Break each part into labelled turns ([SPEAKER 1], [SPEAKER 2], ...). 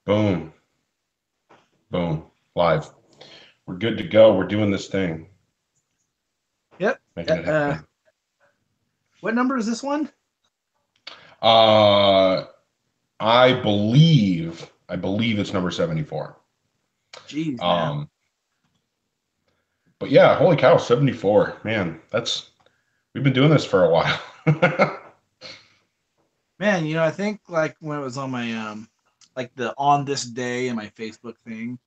[SPEAKER 1] Boom, boom, live. We're good to go. We're doing this thing,
[SPEAKER 2] Yep.
[SPEAKER 1] making it happen.
[SPEAKER 2] What number is this one?
[SPEAKER 1] Uh, I believe it's number 74.
[SPEAKER 2] Jeez, man.
[SPEAKER 1] Um, but yeah, holy cow, 74. Man, we've been doing this for a while.
[SPEAKER 2] Man, I think like when it was on my like the on this day in my Facebook thing,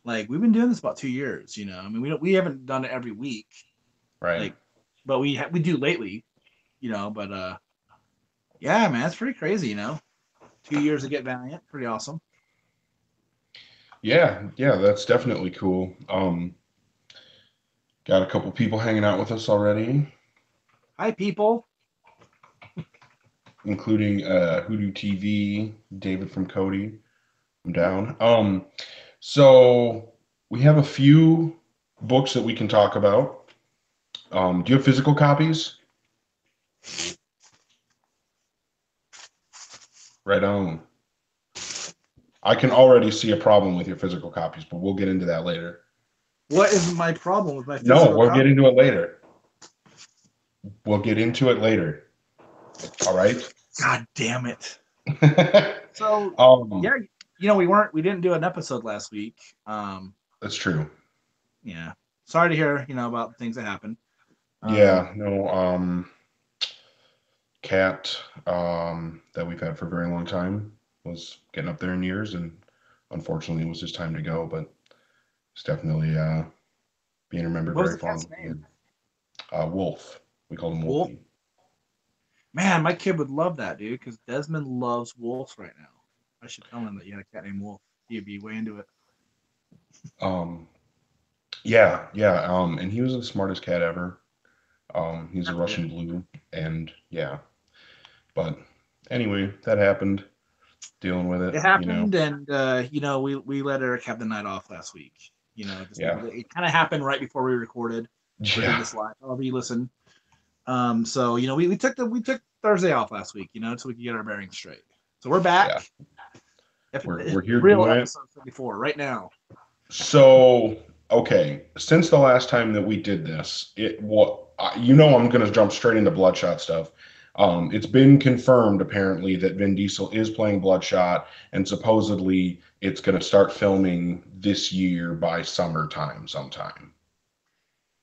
[SPEAKER 2] like we've been doing this about 2 years. I mean we haven't done it every week,
[SPEAKER 1] Right.
[SPEAKER 2] like, but we do lately. But yeah, man, it's pretty crazy. 2 years to get Valiant, pretty awesome.
[SPEAKER 1] Yeah, yeah, that's definitely cool. Got a couple people hanging out with us already,
[SPEAKER 2] Hi, people.
[SPEAKER 1] including Hoodoo TV, David from Cody. I'm
[SPEAKER 2] Yep.
[SPEAKER 1] down. So we have a few books that we can talk about. Do you have physical copies? Right on. I can already see a problem with your physical copies, but we'll get into that later.
[SPEAKER 2] What is my problem with my
[SPEAKER 1] No,
[SPEAKER 2] physical
[SPEAKER 1] we'll get
[SPEAKER 2] copy?
[SPEAKER 1] into it later. We'll get into it later. All right.
[SPEAKER 2] God damn it. So
[SPEAKER 1] um,
[SPEAKER 2] yeah, we didn't do an episode last week. Um,
[SPEAKER 1] that's true.
[SPEAKER 2] yeah. Sorry to hear, about things that happened. Um,
[SPEAKER 1] Yeah, no, cat that we've had for a very long time was getting up there in years, and unfortunately, it was his time to go. But it's definitely being remembered
[SPEAKER 2] what was
[SPEAKER 1] very
[SPEAKER 2] the cat's
[SPEAKER 1] fondly.
[SPEAKER 2] name?
[SPEAKER 1] And Wolf, we called him
[SPEAKER 2] Wolf.
[SPEAKER 1] Wolfie.
[SPEAKER 2] Man, my kid would love that, dude, because Desmond loves wolves right now. I should tell him that you had a cat named Wolf. He'd be way into it.
[SPEAKER 1] Um, yeah, yeah, and he was the smartest cat ever. He's a
[SPEAKER 2] That's good.
[SPEAKER 1] Russian blue, and yeah, but anyway, that happened. Dealing with
[SPEAKER 2] It
[SPEAKER 1] it.
[SPEAKER 2] happened, and we let Eric have the night off last week. Just
[SPEAKER 1] Yeah,
[SPEAKER 2] because it kind of happened right before we recorded or did
[SPEAKER 1] yeah,
[SPEAKER 2] this live. However you listen. So we took Thursday off last week. So we could get our bearings straight. So we're back.
[SPEAKER 1] yeah. We're here
[SPEAKER 2] Real
[SPEAKER 1] doing it.
[SPEAKER 2] episode 74 right now.
[SPEAKER 1] So, okay, since the last time that we did this, I'm gonna jump straight into Bloodshot stuff. It's been confirmed apparently that Vin Diesel is playing Bloodshot, and supposedly it's gonna start filming this year by summertime sometime.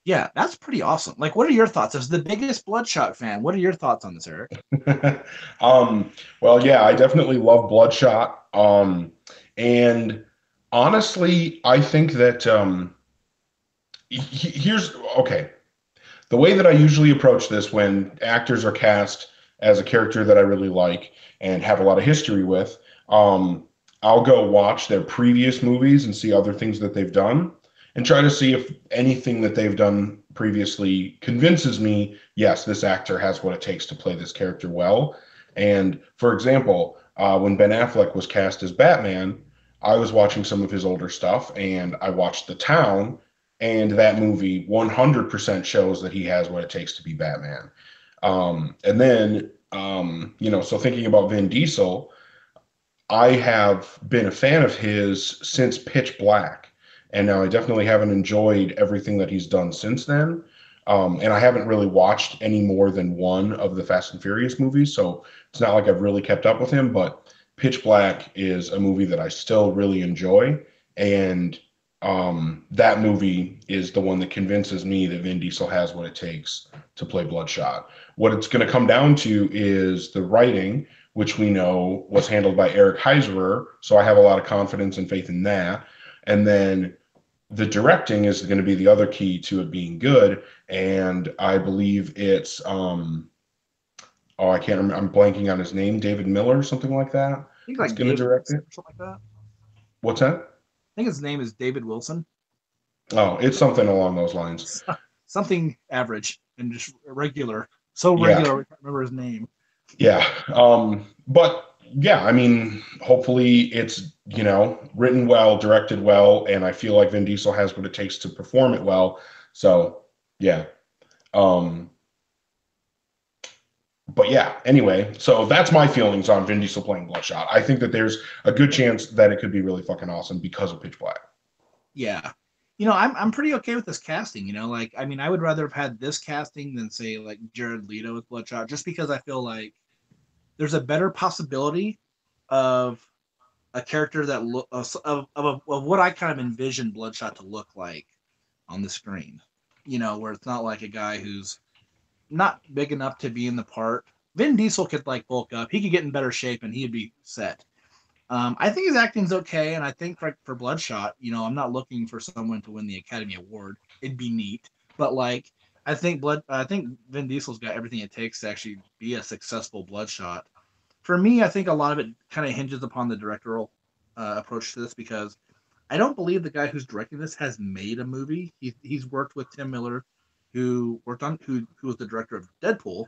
[SPEAKER 2] Yeah, that's pretty awesome. Like, what are your thoughts? As the biggest Bloodshot fan, what are your thoughts on this, Eric?
[SPEAKER 1] um, well, yeah, I definitely love Bloodshot. And honestly, I think that here's okay. The way that I usually approach this when actors are cast as a character that I really like and have a lot of history with, um, I'll go watch their previous movies and see other things that they've done and try to see if anything that they've done previously convinces me, yes, this actor has what it takes to play this character well. And for example, when Ben Affleck was cast as Batman, I was watching some of his older stuff and I watched The Town, and that movie 100% shows that he has what it takes to be Batman. And then, so thinking about Vin Diesel, I have been a fan of his since Pitch Black, and now I definitely haven't enjoyed everything that he's done since then. And I haven't really watched any more than one of the Fast and Furious movies, so it's not like I've really kept up with him. But Pitch Black is a movie that I still really enjoy, and that movie is the one that convinces me that Vin Diesel has what it takes to play Bloodshot. What it's going to come down to is the writing, which we know was handled by Eric Heiserer. So I have a lot of confidence and faith in that. And then the directing is going to be the other key to it being good. And I believe it's oh, I can't remember. I'm blanking on his name, David Miller, something like that.
[SPEAKER 2] I think
[SPEAKER 1] That's
[SPEAKER 2] like
[SPEAKER 1] going to
[SPEAKER 2] David
[SPEAKER 1] direct
[SPEAKER 2] Wilson
[SPEAKER 1] it.
[SPEAKER 2] or something like that.
[SPEAKER 1] What's that?
[SPEAKER 2] I think his name is David Wilson.
[SPEAKER 1] Oh, it's something along those lines.
[SPEAKER 2] Something average and just regular. So
[SPEAKER 1] Yeah,
[SPEAKER 2] regular, we can't remember his name.
[SPEAKER 1] yeah. But yeah, I mean, hopefully it's, written well, directed well, and I feel like Vin Diesel has what it takes to perform it well. So, yeah. Um, But yeah, anyway, so that's my feelings on Vin Diesel playing Bloodshot. I think that there's a good chance that it could be really fucking awesome because of Pitch Black.
[SPEAKER 2] Yeah. I'm pretty okay with this casting. Like I mean, I would rather have had this casting than say like Jared Leto with Bloodshot, just because I feel like there's a better possibility of a character that look of what I kind of envision Bloodshot to look like on the screen. Where it's not like a guy who's not big enough to be in the part. Vin Diesel could like bulk up. He could get in better shape and he'd be set. I think his acting's okay, and I think for Bloodshot, I'm not looking for someone to win the Academy Award. It'd be neat, but like I think Vin Diesel's got everything it takes to actually be a successful Bloodshot. For me, I think a lot of it kind of hinges upon the directorial approach to this because I don't believe the guy who's directing this has made a movie. He's worked with Tim Miller, who was the director of Deadpool.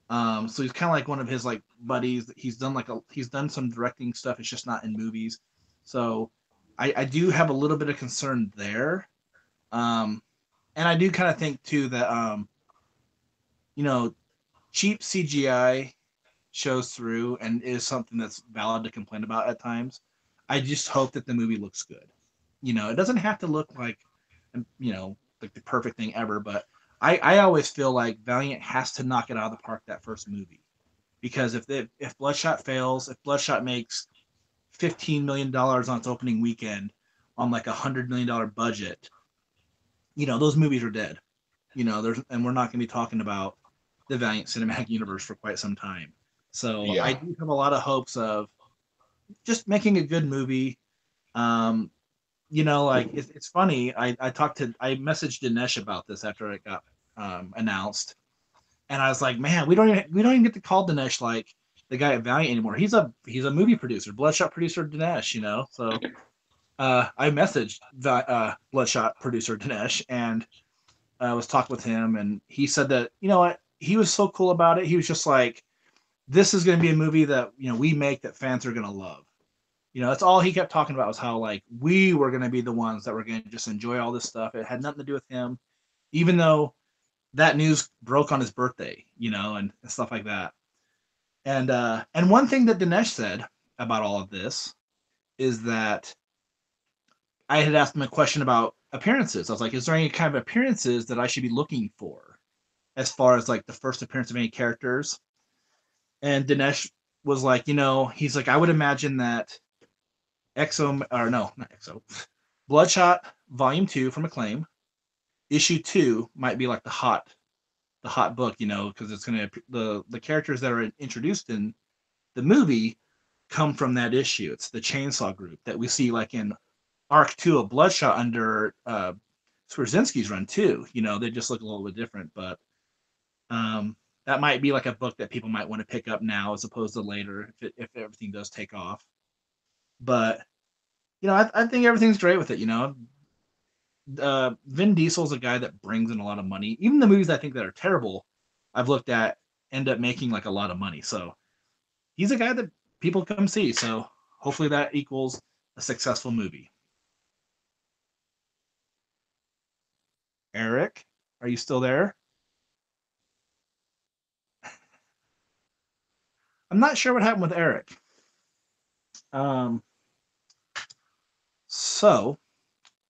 [SPEAKER 2] So he's kind of like one of his like buddies. He's done some directing stuff. It's just not in movies. So I do have a little bit of concern there. Um, and I do kind of think too that you know cheap CGI shows through and is something that's valid to complain about at times. I just hope that the movie looks good. It doesn't have to look like the perfect thing ever, but I always feel like Valiant has to knock it out of the park that first movie. Because if Bloodshot fails, if Bloodshot makes $15 million on its opening weekend on like $100 million budget, those movies are dead. And we're not going to be talking about the Valiant cinematic universe for quite some time. So I
[SPEAKER 1] Yeah.
[SPEAKER 2] do have a lot of hopes of just making a good movie. Um, like it's funny. I messaged Dinesh about this after it got announced, and I was like, man, we don't even get to call Dinesh like the guy at Valiant anymore. He's a movie producer, Bloodshot producer Dinesh. So I messaged Bloodshot producer Dinesh and I was talking with him, and he said that what he was so cool about it. He was just like, this is going to be a movie that we make that fans are going to love. That's all he kept talking about was how like we were going to be the ones that were going to just enjoy all this stuff. It had nothing to do with him, even though that news broke on his birthday, and stuff like that. And one thing that Dinesh said about all of this is that I had asked him a question about appearances. I was like, is there any kind of appearances that I should be looking for as far as like the first appearance of any characters? And Dinesh was like, he's like, I would imagine that Exo or no, not Exo, Bloodshot Volume 2 from Acclaim, Issue 2 might be like the hot book, because it's gonna the characters that are introduced in the movie come from that issue. It's the Chainsaw Group that we see like in Arc 2 of Bloodshot under Swerzinski's run too. They just look a little bit different, but um, that might be like a book that people might want to pick up now as opposed to later if everything does take off. But I think everything's great with it. Vin Diesel's a guy that brings in a lot of money. Even the movies I think that are terrible, I've looked at end up making like a lot of money. So he's a guy that people come see. So hopefully that equals a successful movie. Eric, are you still there? I'm not sure what happened with Eric. Um, so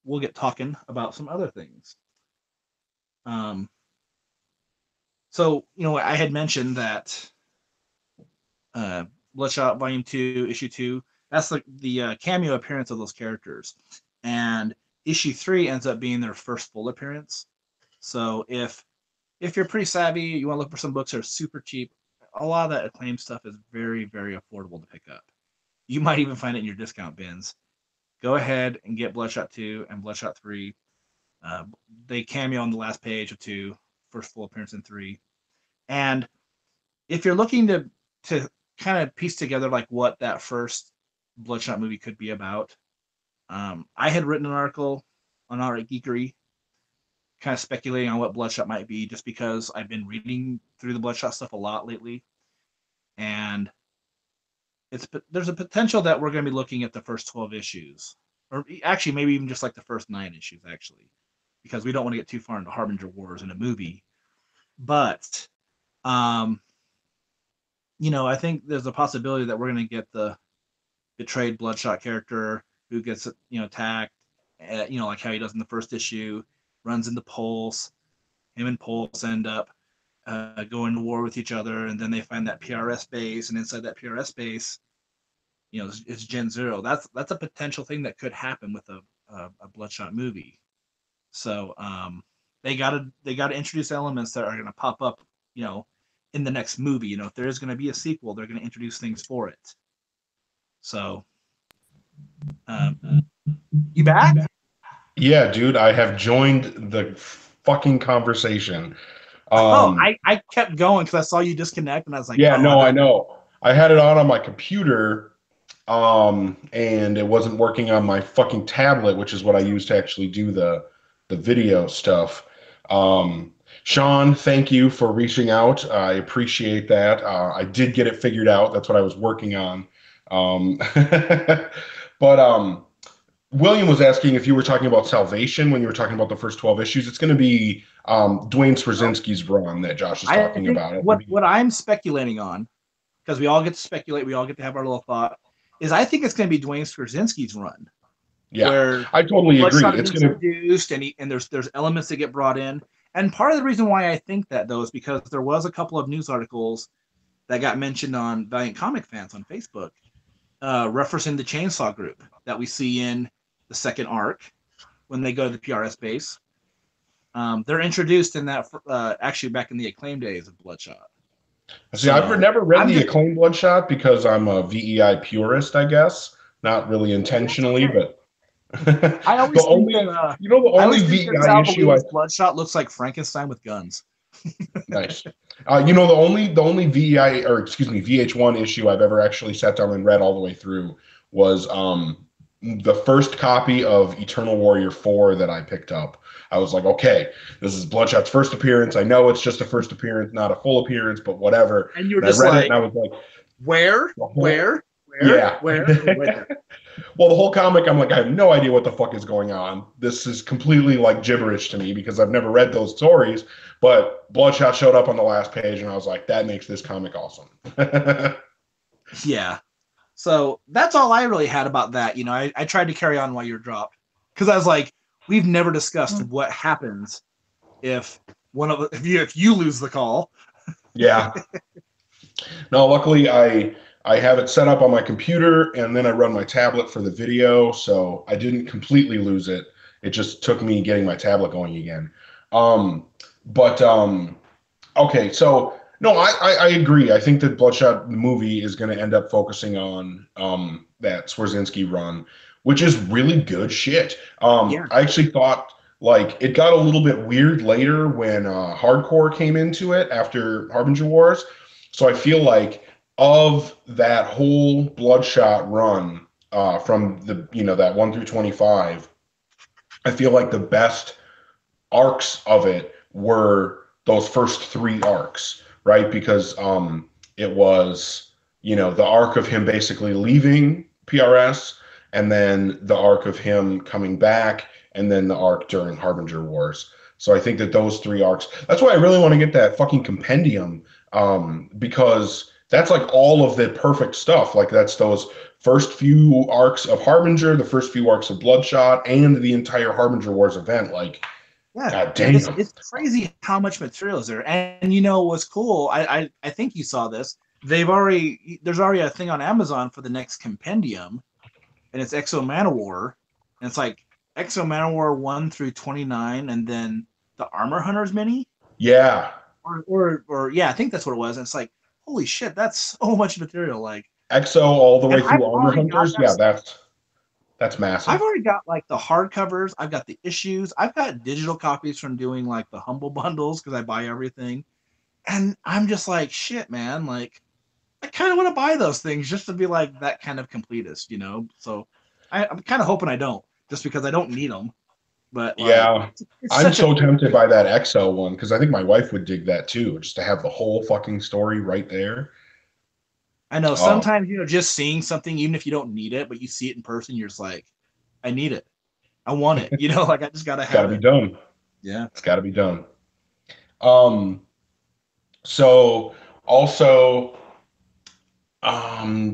[SPEAKER 2] we'll get talking about some other things. Um, so I had mentioned that uh, Bloodshot Volume 2, Issue 2. That's like the cameo appearance of those characters, and Issue 3 ends up being their first full appearance. So if you're pretty savvy, you want to look for some books that are super cheap. A lot of that acclaimed stuff is very very affordable to pick up. You might even find it in your discount bins. Go ahead and get Bloodshot 2 and Bloodshot 3. Uh, they cameo on the last page of 2, first full appearance in 3. And if you're looking to kind of piece together like what that first Bloodshot movie could be about, I had written an article on Art Geekery, kind of speculating on what Bloodshot might be, just because I've been reading through the Bloodshot stuff a lot lately, and there's a potential that we're going to be looking at the first 12 issues, or actually maybe even just like the first 9 issues, actually, because we don't want to get too far into Harbinger Wars in a movie, but um, I think there's a possibility that we're going to get the betrayed Bloodshot character who gets attacked. Like how he does in the first issue, runs into Pulse. Him and Pulse end up going to war with each other, and then they find that PRS base, and inside that PRS base, it's Gen Zero. That's a potential thing that could happen with a Bloodshot movie. So they gotta introduce elements that are gonna pop up, in the next movie. If there is gonna be a sequel, they're gonna introduce things for it. So, um, you back?
[SPEAKER 1] Yeah, dude, I have joined the fucking conversation.
[SPEAKER 2] Oh,
[SPEAKER 1] Um,
[SPEAKER 2] I kept going because I saw you disconnect, and I was like,
[SPEAKER 1] yeah,
[SPEAKER 2] oh, I
[SPEAKER 1] no, I
[SPEAKER 2] better.
[SPEAKER 1] know. I had it on my computer, and it wasn't working on my fucking tablet, which is what I use to actually do the video stuff. Um, Sean, thank you for reaching out. I appreciate that. I did get it figured out. That's what I was working on. Um, but William was asking if you were talking about Salvation when you were talking about the first 12 issues. It's going to be Dwayne
[SPEAKER 2] No,
[SPEAKER 1] Swazinski's run that Josh is
[SPEAKER 2] I
[SPEAKER 1] talking
[SPEAKER 2] think
[SPEAKER 1] about.
[SPEAKER 2] what I'm speculating on, because we all get to speculate, we all get to have our little thought, is I think it's going to be Dwayne Straczynski's run,
[SPEAKER 1] Yeah,
[SPEAKER 2] where
[SPEAKER 1] I totally agree.
[SPEAKER 2] Bloodshot is
[SPEAKER 1] It's going to,
[SPEAKER 2] introduced, and there's elements that get brought in. And part of the reason why I think that, though, is because there was a couple of news articles that got mentioned on Valiant Comic Fans on Facebook, referencing the Chainsaw Group that we see in the second arc when they go to the PRS base. They're introduced in that actually back in the Acclaim days of Bloodshot.
[SPEAKER 1] see, I've
[SPEAKER 2] So
[SPEAKER 1] never read
[SPEAKER 2] I'm
[SPEAKER 1] the
[SPEAKER 2] just
[SPEAKER 1] Acclaimed Bloodshot because I'm a VEI purist, I guess. Not really
[SPEAKER 2] and that's
[SPEAKER 1] intentionally,
[SPEAKER 2] okay.
[SPEAKER 1] but
[SPEAKER 2] I
[SPEAKER 1] the
[SPEAKER 2] always think that
[SPEAKER 1] only, the
[SPEAKER 2] I
[SPEAKER 1] only
[SPEAKER 2] always think that
[SPEAKER 1] VEI
[SPEAKER 2] Sal
[SPEAKER 1] issue I
[SPEAKER 2] Bellows Bloodshot looks like Frankenstein with guns.
[SPEAKER 1] nice. The only VEI or excuse me VH1 issue I've ever actually sat down and read all the way through was the first copy of Eternal Warrior 4 that I picked up. I was like, okay, this is Bloodshot's first appearance. I know it's just a first appearance, not a full appearance, but whatever.
[SPEAKER 2] And you're
[SPEAKER 1] And I
[SPEAKER 2] just
[SPEAKER 1] read it and
[SPEAKER 2] like,
[SPEAKER 1] I was like,
[SPEAKER 2] where,
[SPEAKER 1] the whole
[SPEAKER 2] where, where,
[SPEAKER 1] yeah.
[SPEAKER 2] where? Oh, right there.
[SPEAKER 1] Well, the whole comic, I'm like, I have no idea what the fuck is going on. This is completely like gibberish to me because I've never read those stories. But Bloodshot showed up on the last page, and I was like, that makes this comic awesome.
[SPEAKER 2] Yeah. So that's all I really had about that. I tried to carry on while you're dropped because I was like, we've never discussed what happens if if you lose the call.
[SPEAKER 1] Yeah. No, luckily I have it set up on my computer, and then I run my tablet for the video, so I didn't completely lose it. It just took me getting my tablet going again. But Okay, so no, I agree. I think that Bloodshot the movie is going to end up focusing on that Swarzynski run, which is really good shit.
[SPEAKER 2] Yeah.
[SPEAKER 1] I actually thought like it got a little bit weird later when Hardcore came into it after Harbinger Wars. So I feel like of that whole Bloodshot run from the that 1 through 25, I feel like the best arcs of it were those first three arcs, right? Because it was, the arc of him basically leaving PRS, and then the arc of him coming back, and then the arc during Harbinger Wars. So I think that those three arcs, that's why I really want to get that fucking compendium, because that's like all of the perfect stuff. Like that's those first few arcs of Harbinger, the first few arcs of Bloodshot, and the entire Harbinger Wars event. Like,
[SPEAKER 2] Yeah.
[SPEAKER 1] God
[SPEAKER 2] It's
[SPEAKER 1] damn.
[SPEAKER 2] it's crazy how much material is there. And what's cool, I think you saw this. There's already a thing on Amazon for the next compendium, and it's Exo Manowar. And it's like Exo Manowar 1 through 29, and then the Armor Hunters mini.
[SPEAKER 1] Yeah.
[SPEAKER 2] Or yeah, I think that's what it was. And it's like, holy shit, that's so much material. Like,
[SPEAKER 1] EXO all the
[SPEAKER 2] and
[SPEAKER 1] way through Armor Hunters. Yeah, that's
[SPEAKER 2] I've
[SPEAKER 1] massive.
[SPEAKER 2] already got like the hardcovers, I've got the issues, I've got digital copies from doing like the humble bundles because I buy everything. And I'm just like, shit, man, like I kind of want to buy those things just to be like that kind of completist. So I'm kind of hoping I don't, just because I don't need them. But like,
[SPEAKER 1] Yeah.
[SPEAKER 2] it's
[SPEAKER 1] I'm
[SPEAKER 2] such a
[SPEAKER 1] so
[SPEAKER 2] cool
[SPEAKER 1] tempted by
[SPEAKER 2] thing.
[SPEAKER 1] that EXO one because I think my wife would dig that too, just to have the whole fucking story right there.
[SPEAKER 2] I know
[SPEAKER 1] Oh,
[SPEAKER 2] sometimes, just seeing something, even if you don't need it, but you see it in person, you're just like, I need it. I want it. Like I just got to
[SPEAKER 1] it's got to
[SPEAKER 2] have
[SPEAKER 1] be
[SPEAKER 2] it.
[SPEAKER 1] done.
[SPEAKER 2] Yeah.
[SPEAKER 1] It's got to be done. Um, so also.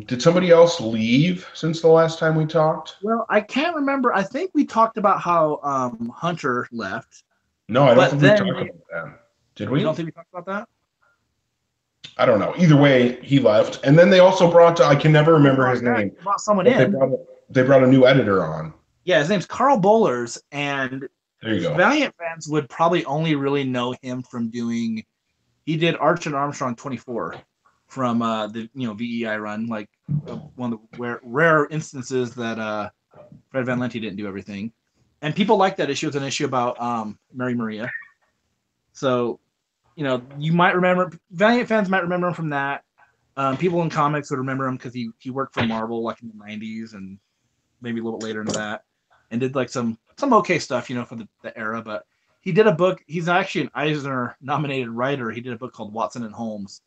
[SPEAKER 1] Did somebody else leave since the last time we talked?
[SPEAKER 2] Well, I can't remember. I think we talked about how Hunter left,
[SPEAKER 1] No, I don't
[SPEAKER 2] but
[SPEAKER 1] think we've
[SPEAKER 2] then
[SPEAKER 1] talked
[SPEAKER 2] they.
[SPEAKER 1] about that. Did
[SPEAKER 2] You don't
[SPEAKER 1] we?
[SPEAKER 2] think we talked about that?
[SPEAKER 1] I don't know. Either way, he left, and then they also brought. I can never
[SPEAKER 2] They
[SPEAKER 1] remember
[SPEAKER 2] brought
[SPEAKER 1] his
[SPEAKER 2] back.
[SPEAKER 1] name,
[SPEAKER 2] They brought someone
[SPEAKER 1] but
[SPEAKER 2] in.
[SPEAKER 1] they brought a new editor on.
[SPEAKER 2] Yeah, his name's Carl Bowlers, and
[SPEAKER 1] There you go.
[SPEAKER 2] Valiant fans would probably only really know him from doing. He did Arch and Armstrong 24 from the VEI run, like one of the rare instances that Fred Van Lente didn't do everything, and people like that issue. It's an issue about Mary Maria. So you might remember Valiant fans might remember him from that. People in comics would remember him because he worked for Marvel like in the '90s and maybe a little bit later into that, and did like some okay stuff, for the era. But he did a book. He's actually an Eisner nominated writer. He did a book called Watson and Holmes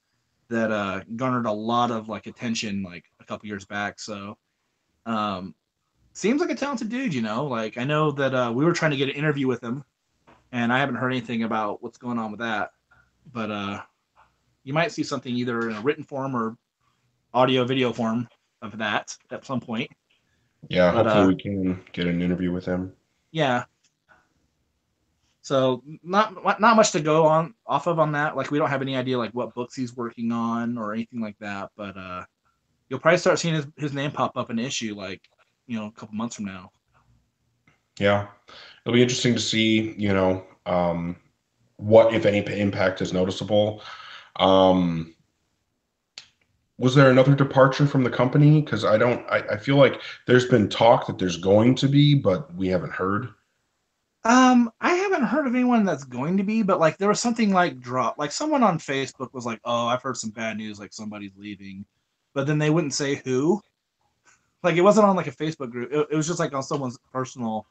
[SPEAKER 2] that garnered a lot of like attention like a couple years back. So um, seems like a talented dude. Like I know that we were trying to get an interview with him, and I haven't heard anything about what's going on with that. But you might see something either in a written form or audio video form of that at some point.
[SPEAKER 1] Yeah,
[SPEAKER 2] But
[SPEAKER 1] hopefully we can get an interview with him.
[SPEAKER 2] yeah, so not much to go on off of on that. Like we don't have any idea like what books he's working on or anything like that. But you'll probably start seeing his name pop up in an issue like a couple months from now.
[SPEAKER 1] Yeah, it'll be interesting to see, what, if any, impact is noticeable. Um, was there another departure from the company? Because I feel like there's been talk that there's going to be, but we haven't heard.
[SPEAKER 2] I haven't heard of anyone that's going to be, but like there was something like drop, like someone on Facebook was like, "Oh, I've heard some bad news, like somebody's leaving," but then they wouldn't say who. Like it wasn't on like a Facebook group. It was just like on someone's personal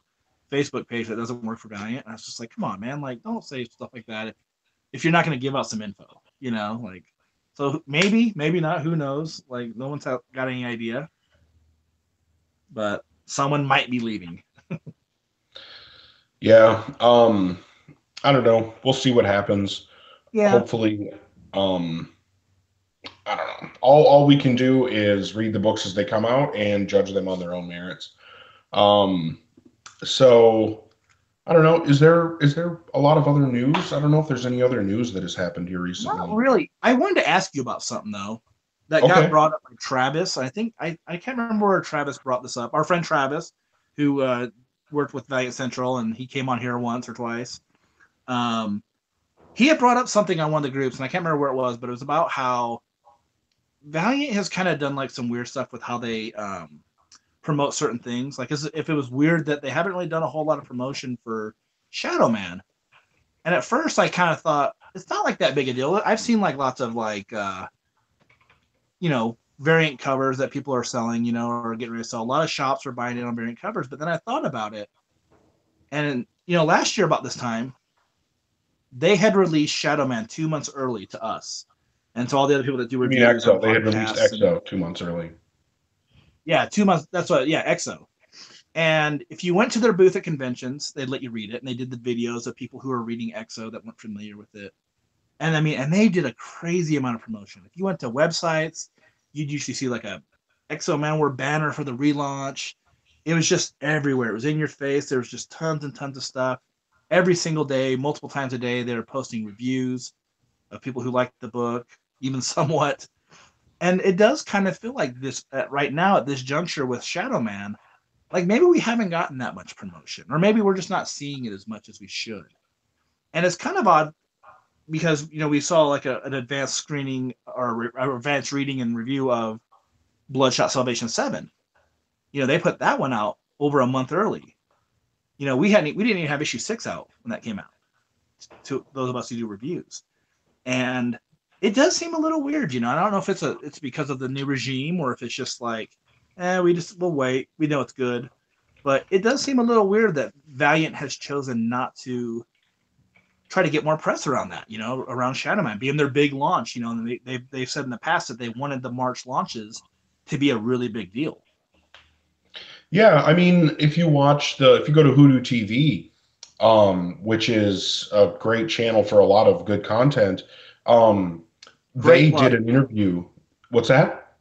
[SPEAKER 2] Facebook page that doesn't work for Valiant. And I was just like, come on, man, like don't say stuff like that if you're not going to give out some info, like. So maybe not. Who knows? Like no one's got any idea, but someone might be leaving.
[SPEAKER 1] Yeah, I don't know. We'll see what happens.
[SPEAKER 2] Yeah,
[SPEAKER 1] Hopefully, um, I don't know. All we can do is read the books as they come out and judge them on their own merits. Um, so I don't know. Is there a lot of other news? I don't know if there's any other news that has happened here
[SPEAKER 2] not
[SPEAKER 1] recently.
[SPEAKER 2] really. I wanted to ask you about something though that got
[SPEAKER 1] Okay.
[SPEAKER 2] brought up by Travis. I think I can't remember where Travis brought this up. Our friend Travis, who worked with Valiant Central, and he came on here once or twice. Um, he had brought up something on one of the groups, and I can't remember where it was, but it was about how Valiant has kind of done like some weird stuff with how they promote certain things. Like, as if it was weird that they haven't really done a whole lot of promotion for Shadow Man. And at first, I kind of thought it's not like that big a deal. I've seen like lots of like variant covers that people are selling, or getting ready to sell. A lot of shops are buying it on variant covers. But then I thought about it, and last year about this time, they had released Shadow Man 2 months early to us, and to all the other people that do
[SPEAKER 1] You mean
[SPEAKER 2] reviews and
[SPEAKER 1] EXO? They had released
[SPEAKER 2] podcasts. And
[SPEAKER 1] EXO 2 months early.
[SPEAKER 2] yeah, 2 months. That's what. Yeah, EXO. And if you went to their booth at conventions, they'd let you read it, and they did the videos of people who are reading EXO that weren't familiar with it. And I mean, and they did a crazy amount of promotion. If you went to websites, you'd usually see like a EXO Manware banner for the relaunch. It was just everywhere. It was in your face. There was just tons and tons of stuff. Every single day, multiple times a day, they were posting reviews of people who liked the book, even somewhat. And it does kind of feel like this right now at this juncture with Shadow Man, like maybe we haven't gotten that much promotion, or maybe we're just not seeing it as much as we should. And it's kind of odd because we saw like an advanced screening or advanced reading and review of Bloodshot Salvation 7. They put that one out over a month early. We didn't even have issue 6 out when that came out, to those of us who do reviews. And it does seem a little weird. I don't know if it's because of the new regime, or if it's just like we'll wait, we know it's good. But it does seem a little weird that Valiant has chosen not to try to get more press around that, around Shadow Man being their big launch. And they've said in the past that they wanted the March launches to be a really big deal.
[SPEAKER 1] Yeah, I mean, if you go to Hoodoo TV, which is a great channel for a lot of good content,
[SPEAKER 2] Great
[SPEAKER 1] they did
[SPEAKER 2] plug.
[SPEAKER 1] an interview. What's that?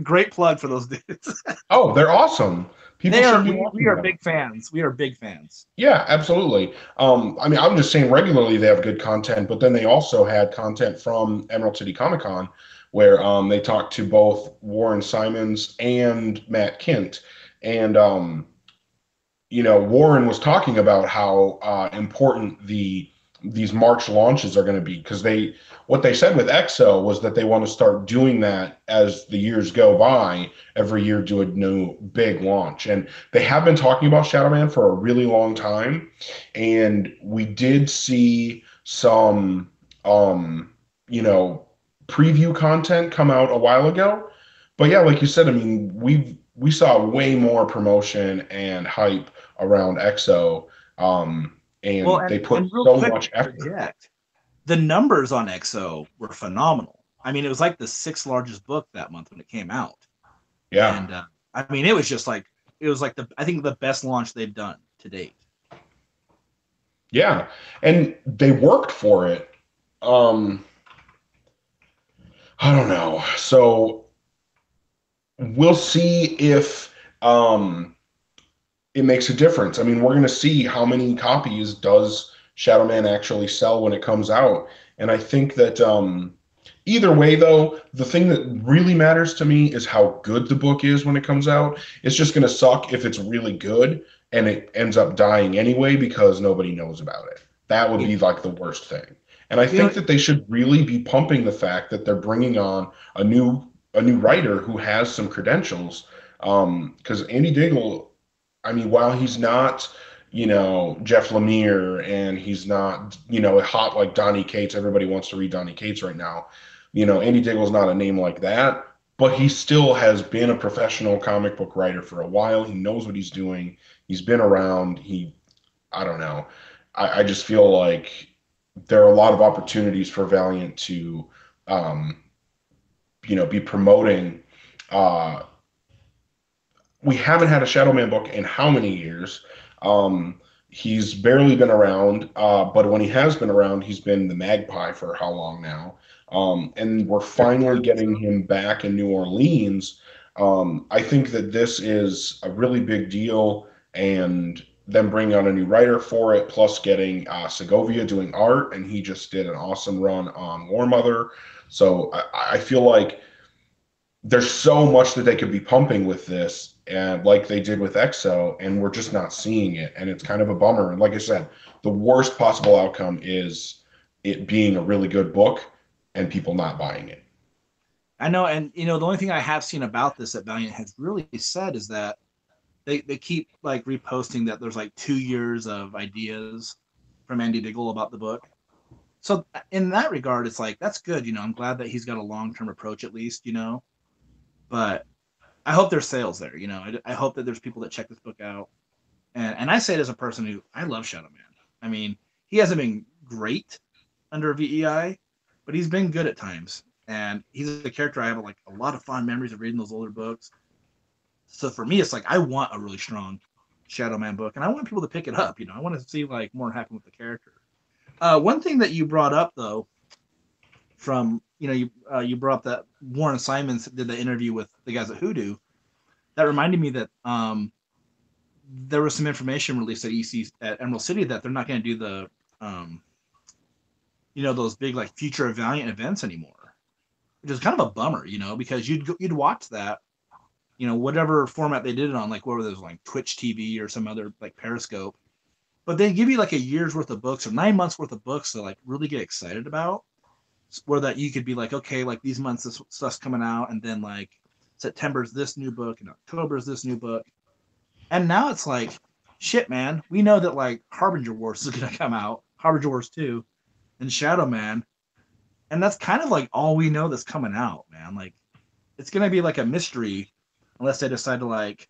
[SPEAKER 2] Great plug for those dudes.
[SPEAKER 1] Oh, they're awesome. People
[SPEAKER 2] They
[SPEAKER 1] should
[SPEAKER 2] are
[SPEAKER 1] be
[SPEAKER 2] we
[SPEAKER 1] watching
[SPEAKER 2] are
[SPEAKER 1] them.
[SPEAKER 2] big fans. We are big fans.
[SPEAKER 1] Yeah, absolutely. I mean, I'm just saying regularly they have good content, but then they also had content from Emerald City Comic Con where they talked to both Warren Simons and Matt Kint. And Warren was talking about how important these March launches are going to be because what they said with EXO was that they want to start doing that as the years go by. Every year, do a new big launch, and they have been talking about Shadow Man for a really long time. And we did see some, you know, preview content come out a while ago. But yeah, like you said, I mean, we saw way more promotion and hype around EXO,
[SPEAKER 2] Well,
[SPEAKER 1] and they
[SPEAKER 2] and
[SPEAKER 1] put
[SPEAKER 2] real
[SPEAKER 1] so
[SPEAKER 2] quick
[SPEAKER 1] much
[SPEAKER 2] to
[SPEAKER 1] effort.
[SPEAKER 2] interject, the numbers on EXO were phenomenal. I mean, it was like the sixth largest book that month when it came out,
[SPEAKER 1] Yeah,
[SPEAKER 2] and I mean, it was just like it was like the I think the best launch they've done to date.
[SPEAKER 1] yeah, and they worked for it. Um, I don't know. So we'll see if it makes a difference. I mean, we're going to see how many copies does Shadow Man actually sell when it comes out, and I think that either way, though, the thing that really matters to me is how good the book is when it comes out. It's just going to suck if it's really good and it ends up dying anyway because nobody knows about it. That would
[SPEAKER 2] You,
[SPEAKER 1] be like the worst thing. And I
[SPEAKER 2] you know,
[SPEAKER 1] think that they should really be pumping the fact that they're bringing on a new writer who has some credentials. Because Andy Diggle, I mean, while he's not, Jeff Lemire and he's not, hot like Donny Cates, everybody wants to read Donny Cates right now. Andy Diggle's not a name like that, but he still has been a professional comic book writer for a while. He knows what he's doing. He's been around. I don't know. I just feel like there are a lot of opportunities for Valiant to, um, be promoting uh, we haven't had a Shadow Man book in how many years? He's barely been around, but when he has been around, he's been the Magpie for how long now? And we're finally
[SPEAKER 2] 10 or
[SPEAKER 1] getting
[SPEAKER 2] so.
[SPEAKER 1] him back in New Orleans. I think that this is a really big deal, and them bringing on a new writer for it, plus getting Segovia doing art, and he just did an awesome run on War Mother. So I feel like there's so much that they could be pumping with this and like they did with EXO, and we're just not seeing it, and it's kind of a bummer. And like I said, the worst possible outcome is it being a really good book and people not buying it.
[SPEAKER 2] I know, and the only thing I have seen about this that Valiant has really said is that they keep like reposting that there's like 2 years of ideas from Andy Diggle about the book. So in that regard, it's like that's good. I'm glad that he's got a long term approach at least. But I hope there's sales there. I hope that there's people that check this book out. And I say it as a person who I love Shadow Man. I mean, he hasn't been great under VEI, but he's been good at times. And he's a character I have like a lot of fond memories of reading those older books. So for me, it's like I want a really strong Shadow Man book, and I want people to pick it up. I want to see like more happen with the character. One thing that you brought up though, from you brought up that Warren Simons did the interview with the guys at Hoodoo. That reminded me that there was some information released at EC at Emerald City that they're not going to do the um, those big like future of Valiant events anymore, which is kind of a bummer, because you'd watch that, whatever format they did it on, like what were those like Twitch TV or some other like Periscope, but they give you like a year's worth of books or 9 months worth of books to like really get excited about, where that you could be like, okay, like these months this stuff's coming out, and then like September's this new book and October's this new book, and now it's like, shit, man, we know that like Harbinger Wars is gonna come out, Harbinger Wars 2, and Shadow Man, and that's kind of like all we know that's coming out, man. Like it's gonna be like a mystery unless they decide to like,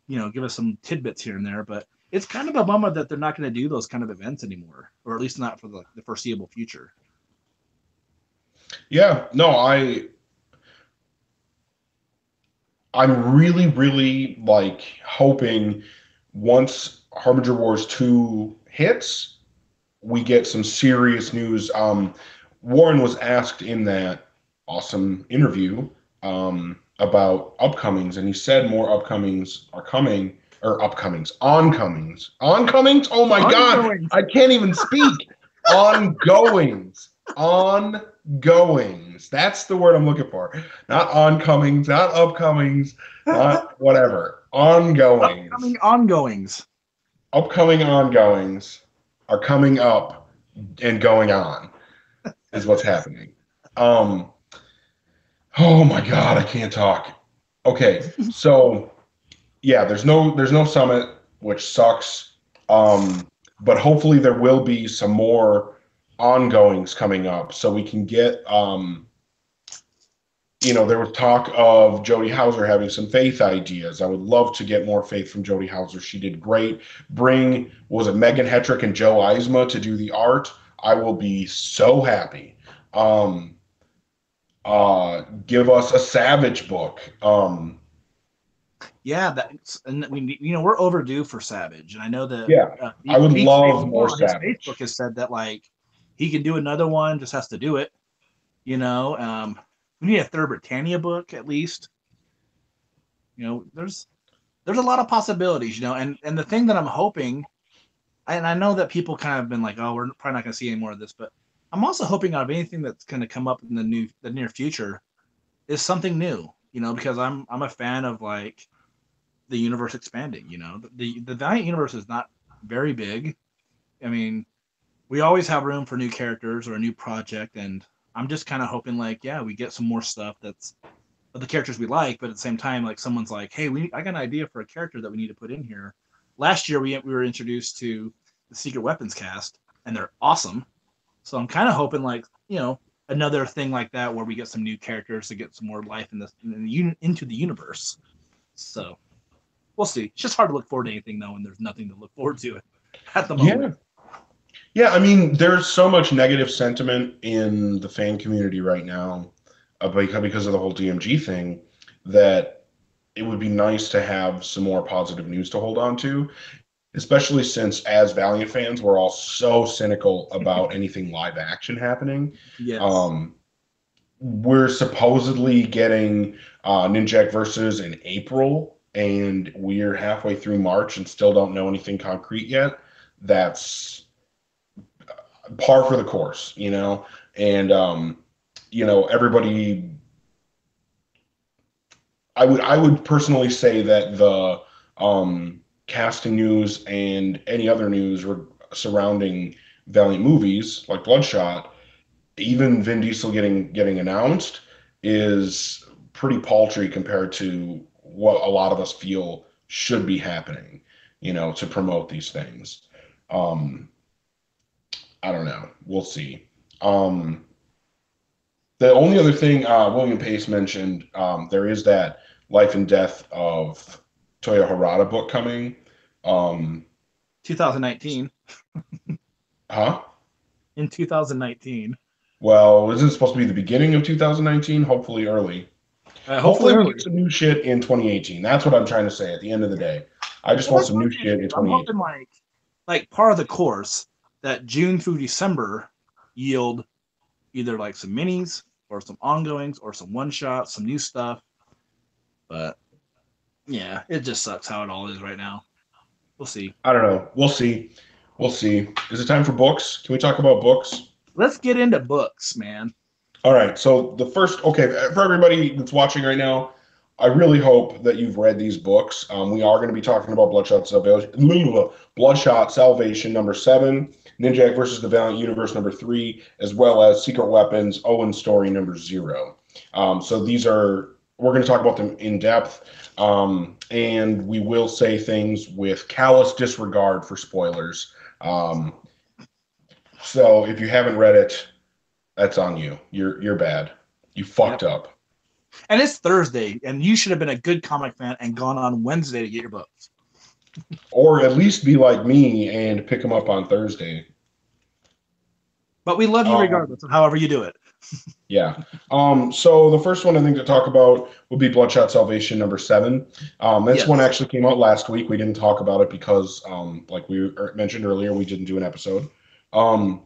[SPEAKER 2] give us some tidbits here and there. But it's kind of a bummer that they're not going to do those kind of events anymore, or at least not for the foreseeable future.
[SPEAKER 1] Yeah, no, I'm really, really like hoping once Harbinger Wars 2 hits, we get some serious news. Warren was asked in that awesome interview, about upcomings, and he said more upcomings are coming, or upcomings, oncomings, oncomings. Oh my God,
[SPEAKER 2] Ongoing.
[SPEAKER 1] I can't even speak. Ongoings, ongoings. That's the word I'm looking for. Not oncomings, not upcomings, not whatever. Ongoings,
[SPEAKER 2] Upcoming ongoings.
[SPEAKER 1] upcoming ongoings are coming up and going on is what's happening. Um, oh my God, I can't talk. Okay, so yeah, there's no summit, which sucks. But hopefully there will be some more ongoings coming up, so we can get. There was talk of Jodie Hauser having some Faith ideas. I would love to get more Faith from Jodie Hauser. She did great. Bring was it Megan Hetrick and Joe Eisma to do the art. I will be so happy. Um, Give us a Savage book.
[SPEAKER 2] Yeah, that's and we we're overdue for Savage, and I know that
[SPEAKER 1] Yeah, I would love more
[SPEAKER 2] BK4 on his Facebook
[SPEAKER 1] Savage.
[SPEAKER 2] has said that like he can do another one, just has to do it. You know, we need a third Britannia book at least. There's a lot of possibilities. And the thing that I'm hoping, and I know that people kind of been like, oh, we're probably not going to see any more of this, but I'm also hoping out of anything that's going to come up in the near future is something new. Because I'm a fan of like the universe expanding. The Valiant universe is not very big. I mean, we always have room for new characters or a new project, and I'm just kind of hoping like, yeah, we get some more stuff that's of the characters we like, but at the same time, like someone's like, hey, I got an idea for a character that we need to put in here. Last year we were introduced to the Secret Weapons cast, and they're awesome. So I'm kind of hoping like another thing like that where we get some new characters to get some more life into the universe. So we'll see. It's just hard to look forward to anything though, and there's nothing to look forward to at the moment.
[SPEAKER 1] Yeah, yeah. I mean, there's so much negative sentiment in the fan community right now because of the whole DMG thing that it would be nice to have some more positive news to hold on to, especially since as Valiant fans, we're all so cynical about anything live action happening.
[SPEAKER 2] Yes.
[SPEAKER 1] Um, we're supposedly getting Ninjak versus in April, and we're halfway through March and still don't know anything concrete yet. That's par for the course, and everybody. I would personally say that the casting news and any other news surrounding Valiant movies like Bloodshot, even Vin Diesel getting announced, is pretty paltry compared to what a lot of us feel should be happening, to promote these things. Um, I don't know. We'll see. Um, the only other thing William Pace mentioned, there is that Life and Death of Toya Harada book coming. Um,
[SPEAKER 2] 2019.
[SPEAKER 1] huh?
[SPEAKER 2] In 2019.
[SPEAKER 1] Well, isn't it supposed to be the beginning of 2019? Hopefully early.
[SPEAKER 2] Hopefully
[SPEAKER 1] Hopefully we get
[SPEAKER 2] early.
[SPEAKER 1] some new shit in 2018. That's what I'm trying to say at the end of the day. I just
[SPEAKER 2] Well,
[SPEAKER 1] want
[SPEAKER 2] that's
[SPEAKER 1] some
[SPEAKER 2] what
[SPEAKER 1] new
[SPEAKER 2] I'm thinking
[SPEAKER 1] shit in
[SPEAKER 2] too. I'm
[SPEAKER 1] 2018.
[SPEAKER 2] hoping like part of the course that June through December yield either like some minis or some ongoings or some one shots, some new stuff. But yeah, it just sucks how it all is right now. We'll see.
[SPEAKER 1] I don't know. We'll see. We'll see. Is it time for books? Can we talk about books?
[SPEAKER 2] Let's get into books, man.
[SPEAKER 1] All right. So the first, okay, for everybody that's watching right now, I really hope that you've read these books. We are going to be talking about Bloodshot Salvation number 7, Ninjak versus the Valiant Universe number 3, as well as Secret Weapons Owen Story number 0. So we're going to talk about them in depth, and we will say things with callous disregard for spoilers. Um, so if you haven't read it, that's on you. You're bad. You
[SPEAKER 2] Yep.
[SPEAKER 1] fucked up.
[SPEAKER 2] And it's Thursday, and you should have been a good comic fan and gone on Wednesday to get your books.
[SPEAKER 1] Or at least be like me and pick them up on Thursday.
[SPEAKER 2] But we love you
[SPEAKER 1] Um,
[SPEAKER 2] regardless of however you do it.
[SPEAKER 1] yeah. So the first one I think to talk about would be Bloodshot Salvation number 7. This one
[SPEAKER 2] Yes.
[SPEAKER 1] actually came out last week. We didn't talk about it because, like we mentioned earlier, we didn't do an episode. Um,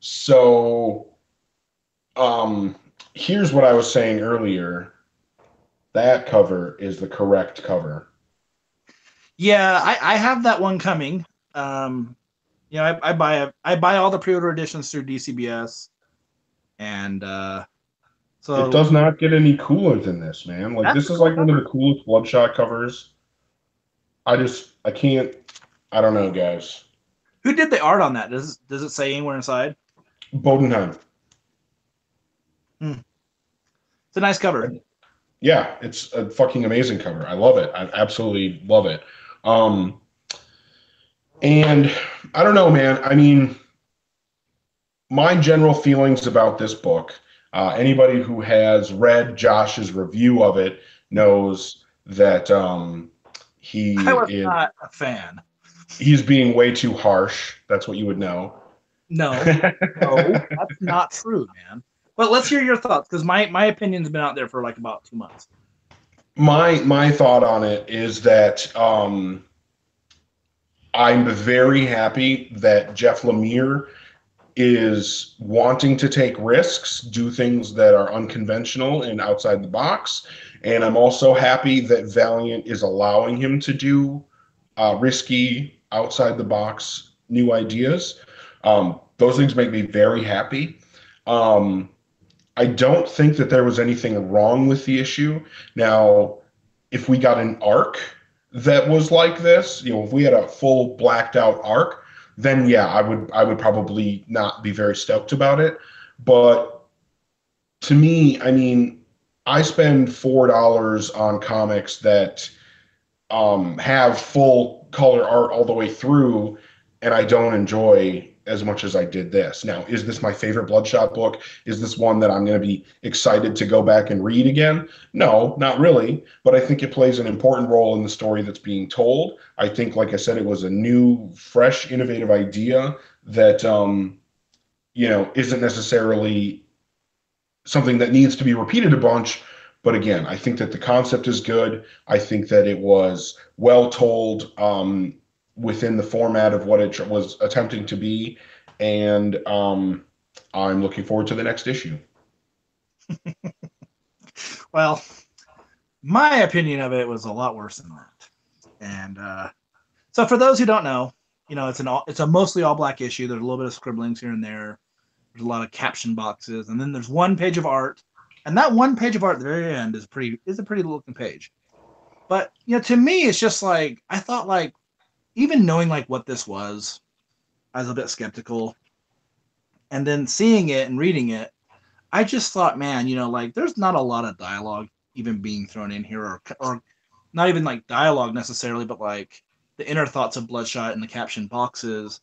[SPEAKER 1] so um, Here's what I was saying earlier. That cover is the correct cover.
[SPEAKER 2] Yeah, I have that one coming. I buy all the pre-order editions through DCBS, and
[SPEAKER 1] It
[SPEAKER 2] so
[SPEAKER 1] does not get any cooler than this, man. Like
[SPEAKER 2] that's
[SPEAKER 1] this
[SPEAKER 2] a
[SPEAKER 1] is
[SPEAKER 2] cool
[SPEAKER 1] like one of the
[SPEAKER 2] cover.
[SPEAKER 1] coolest Bloodshot covers. I can't. I don't know, guys.
[SPEAKER 2] Who did the art on that? Does it say anywhere inside?
[SPEAKER 1] Bodenheim.
[SPEAKER 2] Hmm. It's a nice cover.
[SPEAKER 1] Yeah, it's a fucking amazing cover. I love it. I absolutely love it. Um, and I don't know, man. I mean, my general feelings about this book, anybody who has read Josh's review of it knows that
[SPEAKER 2] I
[SPEAKER 1] he
[SPEAKER 2] was
[SPEAKER 1] is
[SPEAKER 2] not a fan.
[SPEAKER 1] he's being way too harsh. That's what you would know.
[SPEAKER 2] No, no, that's not true, man. But let's hear your thoughts because my opinion's been out there for like about 2 months.
[SPEAKER 1] My thought on it is that I'm very happy that Jeff Lemire is wanting to take risks, do things that are unconventional and outside the box. And I'm also happy that Valiant is allowing him to do risky, outside the box new ideas. Those things make me very happy. Um, I don't think that there was anything wrong with the issue. Now, if we got an arc that was like this, if we had a full blacked out arc, then yeah, I would probably not be very stoked about it. But to me, I mean, I spend $4 on comics that have full color art all the way through, and I don't enjoy as much as I did this. Now, is this my favorite Bloodshot book? Is this one that I'm going to be excited to go back and read again? No, not really. But I think it plays an important role in the story that's being told. I think, like I said, it was a new, fresh, innovative idea that isn't necessarily something that needs to be repeated a bunch. But again, I think that the concept is good. I think that it was well told within the format of what it was attempting to be. And I'm looking forward to the next issue.
[SPEAKER 2] Well, my opinion of it was a lot worse than that. And so, for those who don't know, it's a mostly all black issue. There's a little bit of scribblings here and there. There's a lot of caption boxes, and then there's one page of art. And that one page of art at the very end is a pretty looking page. But to me, it's just like I thought, like even knowing like what this was, I was a bit skeptical. And then seeing it and reading it, I just thought, man, like there's not a lot of dialogue even being thrown in here, or not even like dialogue necessarily, but like the inner thoughts of Bloodshot in the caption boxes.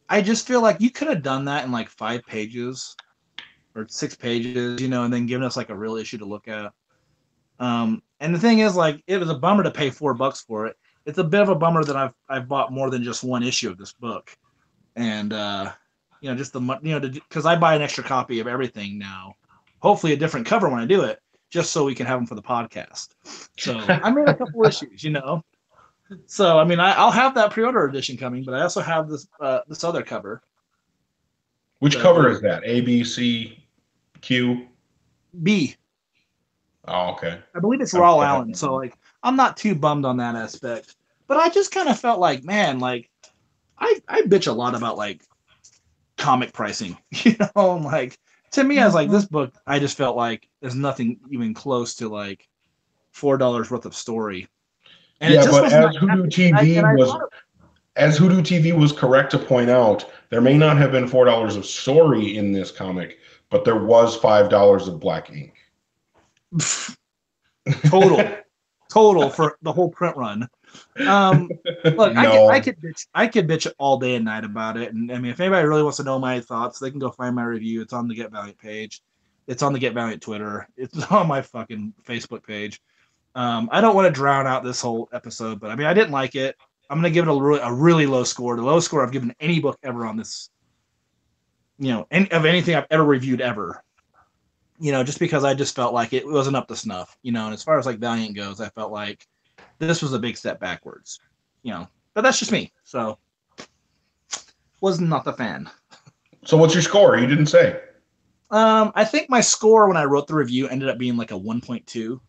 [SPEAKER 2] I just feel like you could have done that in like 5 pages or 6 pages, and then given us like a real issue to look at. And the thing is, like, it was a bummer to pay $4 for it. It's a bit of a bummer that I've bought more than just one issue of this book, and just because I buy an extra copy of everything now, hopefully a different cover when I do it, just so we can have them for the podcast. So I made a couple issues. So I mean, I'll have that pre-order edition coming, but I also have this other cover.
[SPEAKER 1] Which cover is that? A, B, C, Q?
[SPEAKER 2] B.
[SPEAKER 1] Oh, okay.
[SPEAKER 2] I believe it's Raw Allen. So like, I'm not too bummed on that aspect, but I just kind of felt like, man, like I bitch a lot about like comic pricing, like to me, I was like, this book, I just felt like there's nothing even close to like $4 worth of story, and it
[SPEAKER 1] Yeah,
[SPEAKER 2] just
[SPEAKER 1] but
[SPEAKER 2] was not happening.
[SPEAKER 1] as Hoodoo TV was correct to point out, there may not have been $4 of story in this comic, but there was $5 of black ink.
[SPEAKER 2] total for the whole print run. Look,
[SPEAKER 1] No.
[SPEAKER 2] I could bitch all day and night about it, and I mean, if anybody really wants to know my thoughts, they can go find my review. It's on the Get Valiant page, it's on the Get Valiant Twitter, it's on my fucking Facebook page. I don't want to drown out this whole episode, but I mean, I didn't like it. I'm gonna give it a really low score, the lowest score I've given any book ever on this, of anything I've ever reviewed ever. Just because I just felt like it wasn't up to snuff. And as far as like Valiant goes, I felt like this was a big step backwards. But that's just me. So was not the fan.
[SPEAKER 1] So what's your score? You didn't say.
[SPEAKER 2] I think my score when I wrote the review ended up being like a 1.2.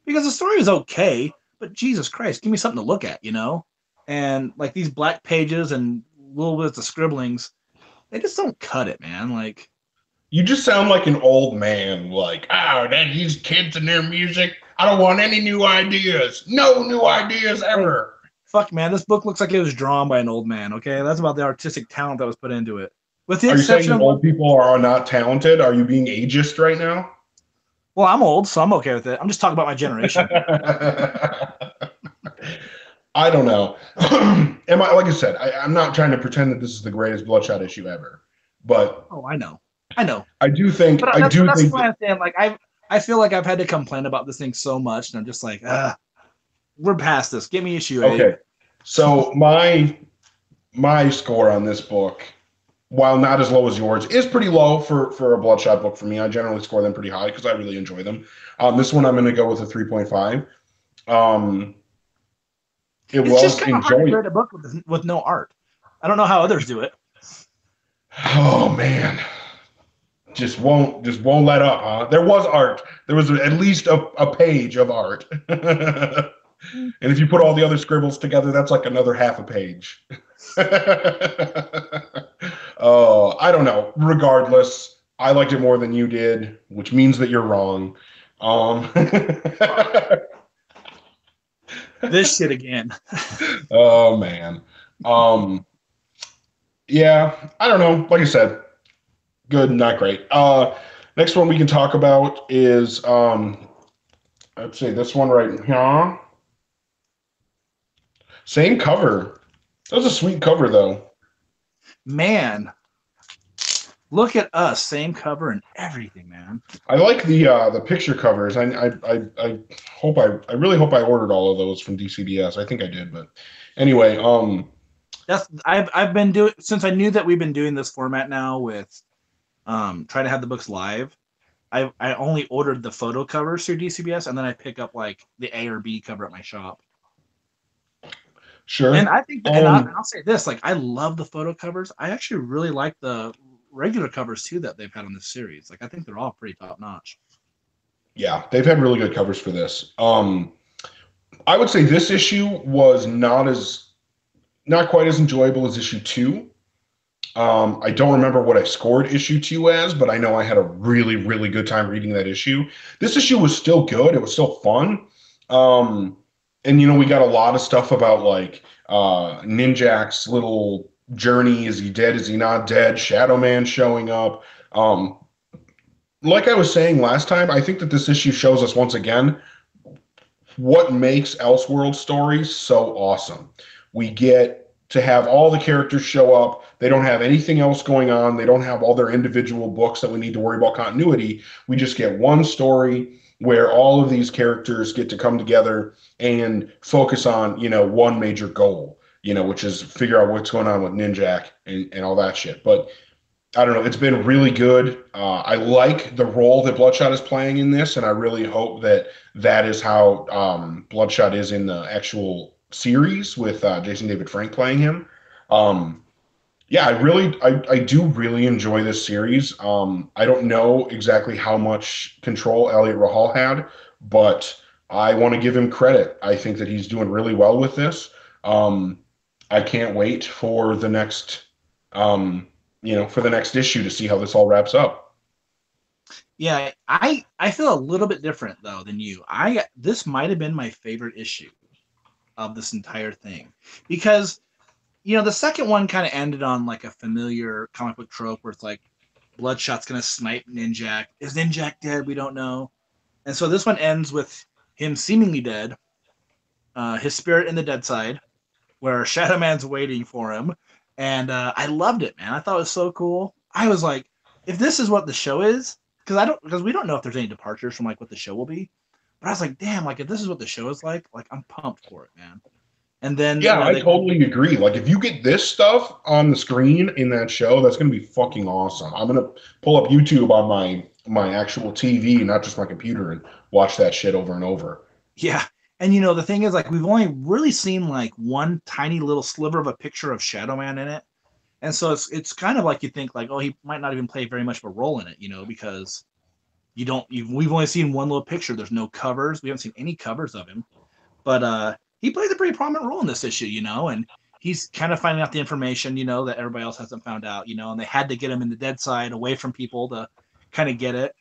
[SPEAKER 2] because the story was okay, but Jesus Christ, give me something to look at, you know? And like these black pages and little bits of scribblings, they just don't cut it, man. Like,
[SPEAKER 1] You just sound like an old man, like, oh, that these kids and their music. I don't want any new ideas. No new ideas
[SPEAKER 2] hey,
[SPEAKER 1] ever.
[SPEAKER 2] fuck, man, this book looks like it was drawn by an old man. Okay, that's about the artistic talent that was put into it, with the
[SPEAKER 1] Are you saying
[SPEAKER 2] exception
[SPEAKER 1] that
[SPEAKER 2] of one.
[SPEAKER 1] old people are not talented? Are you being ageist right now?
[SPEAKER 2] Well, I'm old, so I'm okay with it. I'm just talking about my generation.
[SPEAKER 1] I don't know. Am I like I said? I'm not trying to pretend that this is the greatest Bloodshot issue ever, but
[SPEAKER 2] Oh, I know.
[SPEAKER 1] I
[SPEAKER 2] But
[SPEAKER 1] do
[SPEAKER 2] that's
[SPEAKER 1] think
[SPEAKER 2] why
[SPEAKER 1] that,
[SPEAKER 2] I'm saying like I feel like I've had to complain about this thing so much, and I'm just like, we're past this. Give me issue 8.
[SPEAKER 1] okay. So my score on this book, while not as low as yours, is pretty low for a Bloodshot book for me. I generally score them pretty high because I really enjoy them. This one I'm going to go with a 3.5. Um, it
[SPEAKER 2] It's just
[SPEAKER 1] was
[SPEAKER 2] kind of hard to
[SPEAKER 1] enjoyable.
[SPEAKER 2] grade a book with no art. I don't know how others do it.
[SPEAKER 1] Oh man, just won't let up, huh? There was art. There was at least a page of art. And if you put all the other scribbles together, that's like another half a page. Oh, I don't know. Regardless, I liked it more than you did, which means that you're wrong. Um,
[SPEAKER 2] This shit again.
[SPEAKER 1] oh man. Um, yeah, I don't know. Like I said, good, not great. Next one we can talk about is let's see, this one right here. Same cover. That was a sweet cover though.
[SPEAKER 2] Man, look at us, same cover and everything, man.
[SPEAKER 1] I like the picture covers. I hope I really hope I ordered all of those from DCBS. I think I did, but anyway,
[SPEAKER 2] I've been doing since I knew that we've been doing this format now with trying to have the books live. I only ordered the photo covers through DCBS, and then I pick up like the A or B cover at my shop. And
[SPEAKER 1] sure.
[SPEAKER 2] I think, I'll say this: like, I love the photo covers. I actually really like the regular covers too that they've had on this series. Like, I think they're all pretty top notch.
[SPEAKER 1] Yeah, they've had really good covers for this. I would say this issue was not quite as enjoyable as issue two. I don't remember what I scored issue two as, but I know I had a really, really good time reading that issue. This issue was still good. It was still fun. Um, and we got a lot of stuff about like Ninjak's little journey. Is he dead? Is he not dead? Shadow Man showing up. Um, like I was saying last time, I think that this issue shows us once again what makes Elseworld stories so awesome. We get to have all the characters show up. They don't have anything else going on. They don't have all their individual books that we need to worry about continuity. We just get one story where all of these characters get to come together and focus on, one major goal, which is figure out what's going on with Ninjak and all that shit. But I don't know. It's been really good. I like the role that Bloodshot is playing in this, and I really hope that that is how Bloodshot is in the actual series with Jason David Frank playing him. Um, yeah, I do really enjoy this series. I don't know exactly how much control Elliot Rahal had, but I want to give him credit. I think that he's doing really well with this. Um, I can't wait for the next. For the next issue to see how this all wraps up.
[SPEAKER 2] Yeah, I feel a little bit different though than you. This might have been my favorite issue of this entire thing because the second one kind of ended on like a familiar comic book trope where it's like Bloodshot's gonna snipe Ninjak. Is Ninjak dead? We don't know. And so this one ends with him seemingly dead, his spirit in the dead side, where Shadow Man's waiting for him. And I loved it, man. I thought it was so cool. I was like, if this is what the show is, because we don't know if there's any departures from like what the show will be. But I was like, damn, like if this is what the show is like I'm pumped for it, man. And then
[SPEAKER 1] Yeah, I
[SPEAKER 2] they
[SPEAKER 1] totally agree. Like if you get this stuff on the screen in that show, that's going to be fucking awesome. I'm going to pull up YouTube on my actual TV, not just my computer, and watch that shit over and over.
[SPEAKER 2] yeah. And the thing is, like, we've only really seen like one tiny little sliver of a picture of Shadow Man in it. And so it's kind of like you think like, oh, he might not even play very much of a role in it, because we've only seen one little picture. There's no covers. We haven't seen any covers of him, but he plays a pretty prominent role in this issue, and he's kind of finding out the information, that everybody else hasn't found out, and they had to get him in the dead side away from people to kind of get it.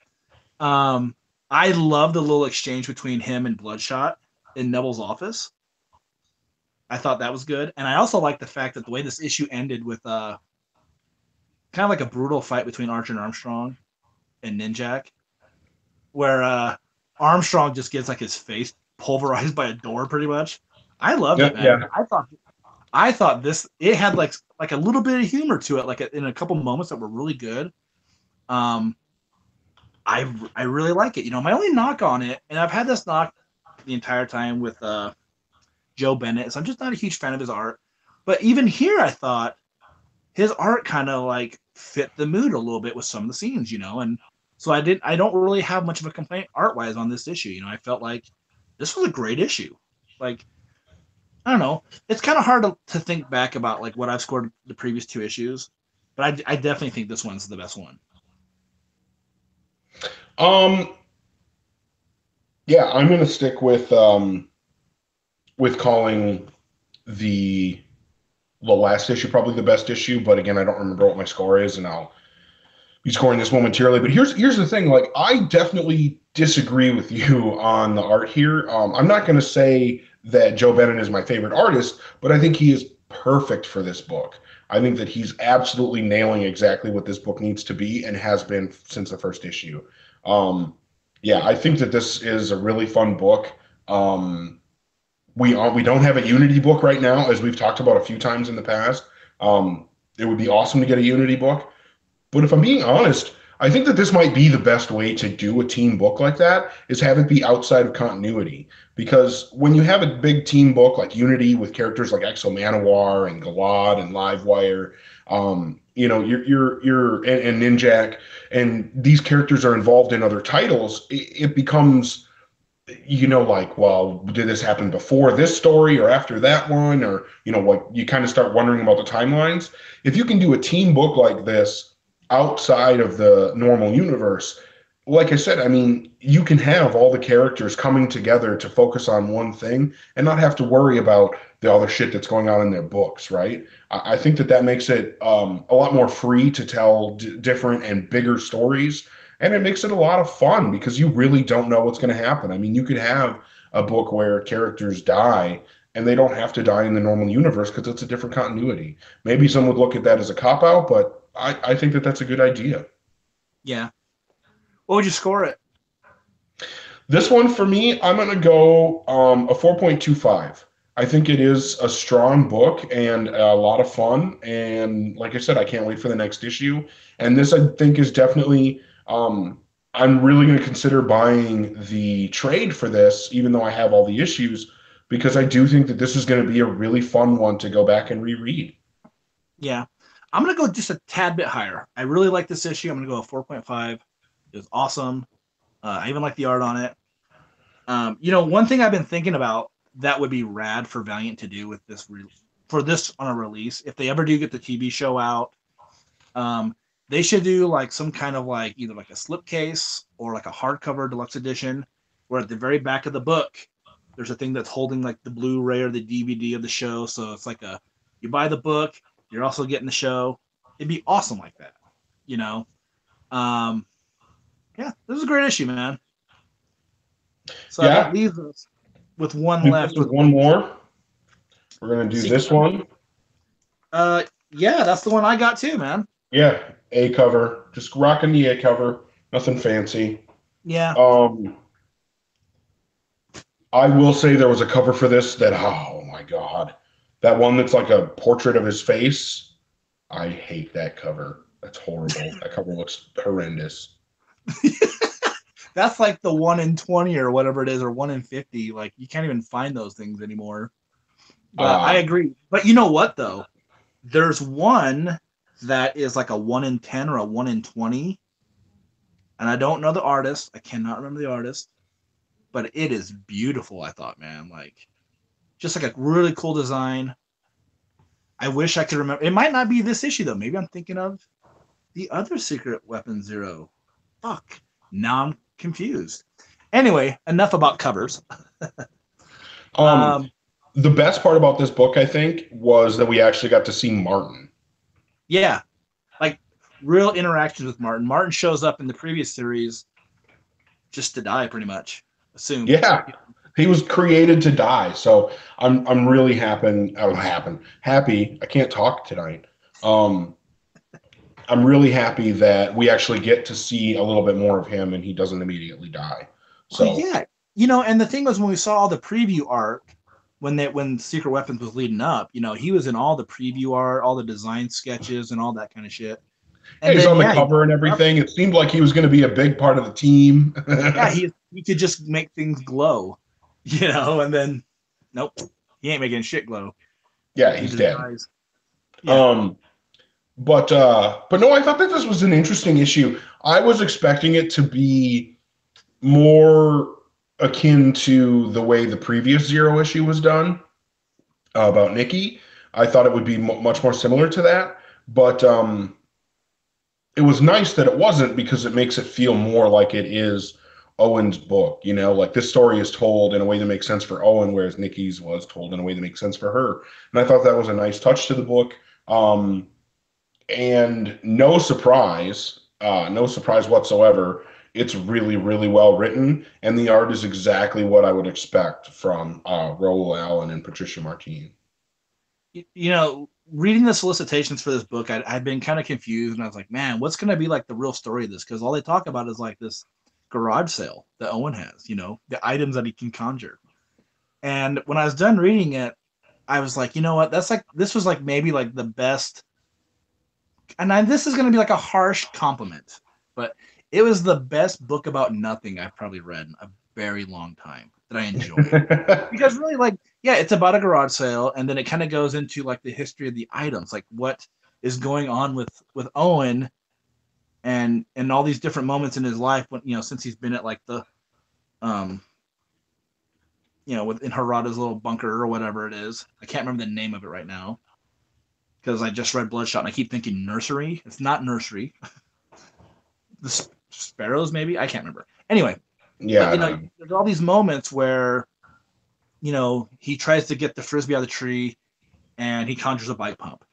[SPEAKER 2] I love the little exchange between him and Bloodshot in Neville's office. I thought that was good, and I also like the fact that the way this issue ended with kind of like a brutal fight between Archer and Armstrong and Ninjak, where Armstrong just gets like his face pulverized by a door, pretty much. I loved it, man.
[SPEAKER 1] Yeah.
[SPEAKER 2] I thought it had like a little bit of humor to it, like in a couple moments that were really good. I really like it. My only knock on it, and I've had this knock the entire time with Joe Bennett, so I'm just not a huge fan of his art. But even here, I thought his art kind of like fit the mood a little bit with some of the scenes, and so I don't really have much of a complaint art wise on this issue. I felt like this was a great issue. Like, I don't know. It's kind of hard to think back about like what I've scored the previous two issues, but I definitely think this one's the best one.
[SPEAKER 1] Yeah, I'm gonna stick with calling the last issue probably the best issue, but again, I don't remember what my score is, and I'll be scoring this momentarily. But here's the thing: like, I definitely disagree with you on the art here. I'm not going to say that Joe Bennett is my favorite artist, but I think he is perfect for this book. I think that he's absolutely nailing exactly what this book needs to be and has been since the first issue. Yeah, I think that this is a really fun book. We don't have a Unity book right now, as we've talked about a few times in the past. It would be awesome to get a Unity book. But if I'm being honest, I think that this might be the best way to do a team book like that, is have it be outside of continuity. Because when you have a big team book like Unity with characters like Exo Manowar and Galad and Livewire, and Ninjak, and these characters are involved in other titles, it becomes, like, well, did this happen before this story or after that one? Or, like, you kind of start wondering about the timelines. If you can do a team book like this outside of the normal universe, like I said, I mean, you can have all the characters coming together to focus on one thing and not have to worry about the other shit that's going on in their books, right? I think that makes it a lot more free to tell different and bigger stories. And it makes it a lot of fun because you really don't know what's going to happen. I mean, you could have a book where characters die and they don't have to die in the normal universe because it's a different continuity. Maybe some would look at that as a cop-out, but I think that that's a good idea.
[SPEAKER 2] Yeah. What would you score it?
[SPEAKER 1] This one, for me, I'm going to go a 4.25. I think it is a strong book and a lot of fun. And like I said, I can't wait for the next issue. And this, I think, is definitely, I'm really going to consider buying the trade for this, even though I have all the issues, because I do think that this is going to be a really fun one to go back and reread.
[SPEAKER 2] Yeah. I'm going to go just a tad bit higher. I really like this issue. I'm going to go a 4.5. It was awesome. I even like the art on it. One thing I've been thinking about that would be rad for Valiant to do with this for this on a release, if they ever do get the TV show out, they should do like some kind of like either like a slipcase or like a hardcover deluxe edition, where at the very back of the book there's a thing that's holding like the Blu-ray or the DVD of the show. So it's like you buy the book, you're also getting the show. It'd be awesome like that, Yeah, this is a great issue, man. So
[SPEAKER 1] Yeah.
[SPEAKER 2] that leaves us with one left.
[SPEAKER 1] With one more. We're gonna do this one.
[SPEAKER 2] Yeah, that's the one I got too, man.
[SPEAKER 1] Yeah, A cover. Just rocking the A cover. Nothing fancy.
[SPEAKER 2] Yeah.
[SPEAKER 1] I will say there was a cover for this that, oh my God. That one that's like a portrait of his face. I hate that cover. That's horrible. That cover looks horrendous.
[SPEAKER 2] That's like the 1 in 20 or whatever it is, or 1 in 50. Like, you can't even find those things anymore. But I agree. But you know what, though? There's one that is like a 1 in 10 or a 1 in 20. And I don't know the artist. I cannot remember the artist. But it is beautiful, I thought, man. Like, just like a really cool design. I wish I could remember. It might not be this issue, though. Maybe I'm thinking of the other Secret Weapon Zero. Fuck. Now I'm confused. Anyway, enough about covers.
[SPEAKER 1] Um,
[SPEAKER 2] Um,
[SPEAKER 1] the best part about this book, I think, was that we actually got to see Martin.
[SPEAKER 2] yeah, like real interactions with Martin. Martin shows up in the previous series just to die, pretty much. Assumed.
[SPEAKER 1] Yeah, he was created to die. So I'm really happy. I can't talk tonight. Um, I'm really happy that we actually get to see a little bit more of him and he doesn't immediately die.
[SPEAKER 2] Well,
[SPEAKER 1] So
[SPEAKER 2] yeah, and the thing was when we saw all the preview art when Secret Weapons was leading up, he was in all the preview art, all the design sketches, and all that kind of shit.
[SPEAKER 1] yeah,
[SPEAKER 2] And
[SPEAKER 1] he's
[SPEAKER 2] then
[SPEAKER 1] on the
[SPEAKER 2] yeah, he
[SPEAKER 1] cover and
[SPEAKER 2] popped up.
[SPEAKER 1] everything. It seemed like he was going to be a big part of the team.
[SPEAKER 2] Yeah, he could just make things glow, and then nope, he ain't making shit glow.
[SPEAKER 1] Yeah,
[SPEAKER 2] He
[SPEAKER 1] he's
[SPEAKER 2] just
[SPEAKER 1] dead.
[SPEAKER 2] dies. Yeah.
[SPEAKER 1] Um, but no, I thought that this was an interesting issue. I was expecting it to be more akin to the way the previous Zero issue was done about Nikki. I thought it would be much more similar to that, but it was nice that it wasn't because it makes it feel more like it is Owen's book. Like this story is told in a way that makes sense for Owen, whereas Nikki's was told in a way that makes sense for her. And I thought that was a nice touch to the book. And no surprise whatsoever. It's really, really well written, and the art is exactly what I would expect from Roel Allen and Patricia Martin.
[SPEAKER 2] Reading the solicitations for this book, I'd been kind of confused, and I was like, man, what's going to be like the real story of this? Because all they talk about is like this garage sale that Owen has, the items that he can conjure. And when I was done reading it, I was like, you know what? This was like maybe like the best. This is going to be like a harsh compliment, but it was the best book about nothing I've probably read in a very long time that I enjoyed. Because really, like, yeah, it's about a garage sale, and then it kind of goes into like the history of the items, like what is going on with Owen, and all these different moments in his life when since he's been at like the um within Harada's little bunker or whatever it is. I can't remember the name of it right now because I just read Bloodshot and I keep thinking nursery. It's not nursery. The sparrows, maybe, I can't remember. Anyway, but
[SPEAKER 1] Yeah, no.
[SPEAKER 2] there's all these moments where he tries to get the frisbee out of the tree and he conjures a bike pump,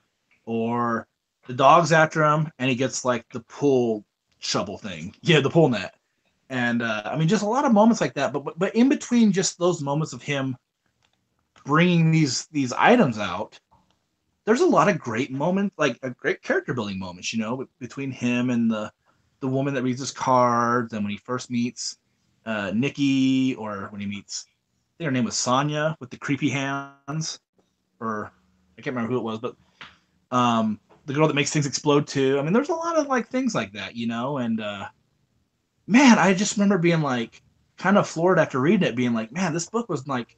[SPEAKER 2] or the dog's after him and he gets like the pool shovel thing, the pool net. And just a lot of moments like that. But in between just those moments of him bringing these items out, there's a lot of great moments, like a great character building moments, between him and the woman that reads his cards, and when he first meets Nikki, or when he meets, I think her name was Sonya with the creepy hands, or I can't remember who it was, but the girl that makes things explode too. There's a lot of like things like that, and man, I just remember being like kind of floored after reading it, being like, man, this book was like,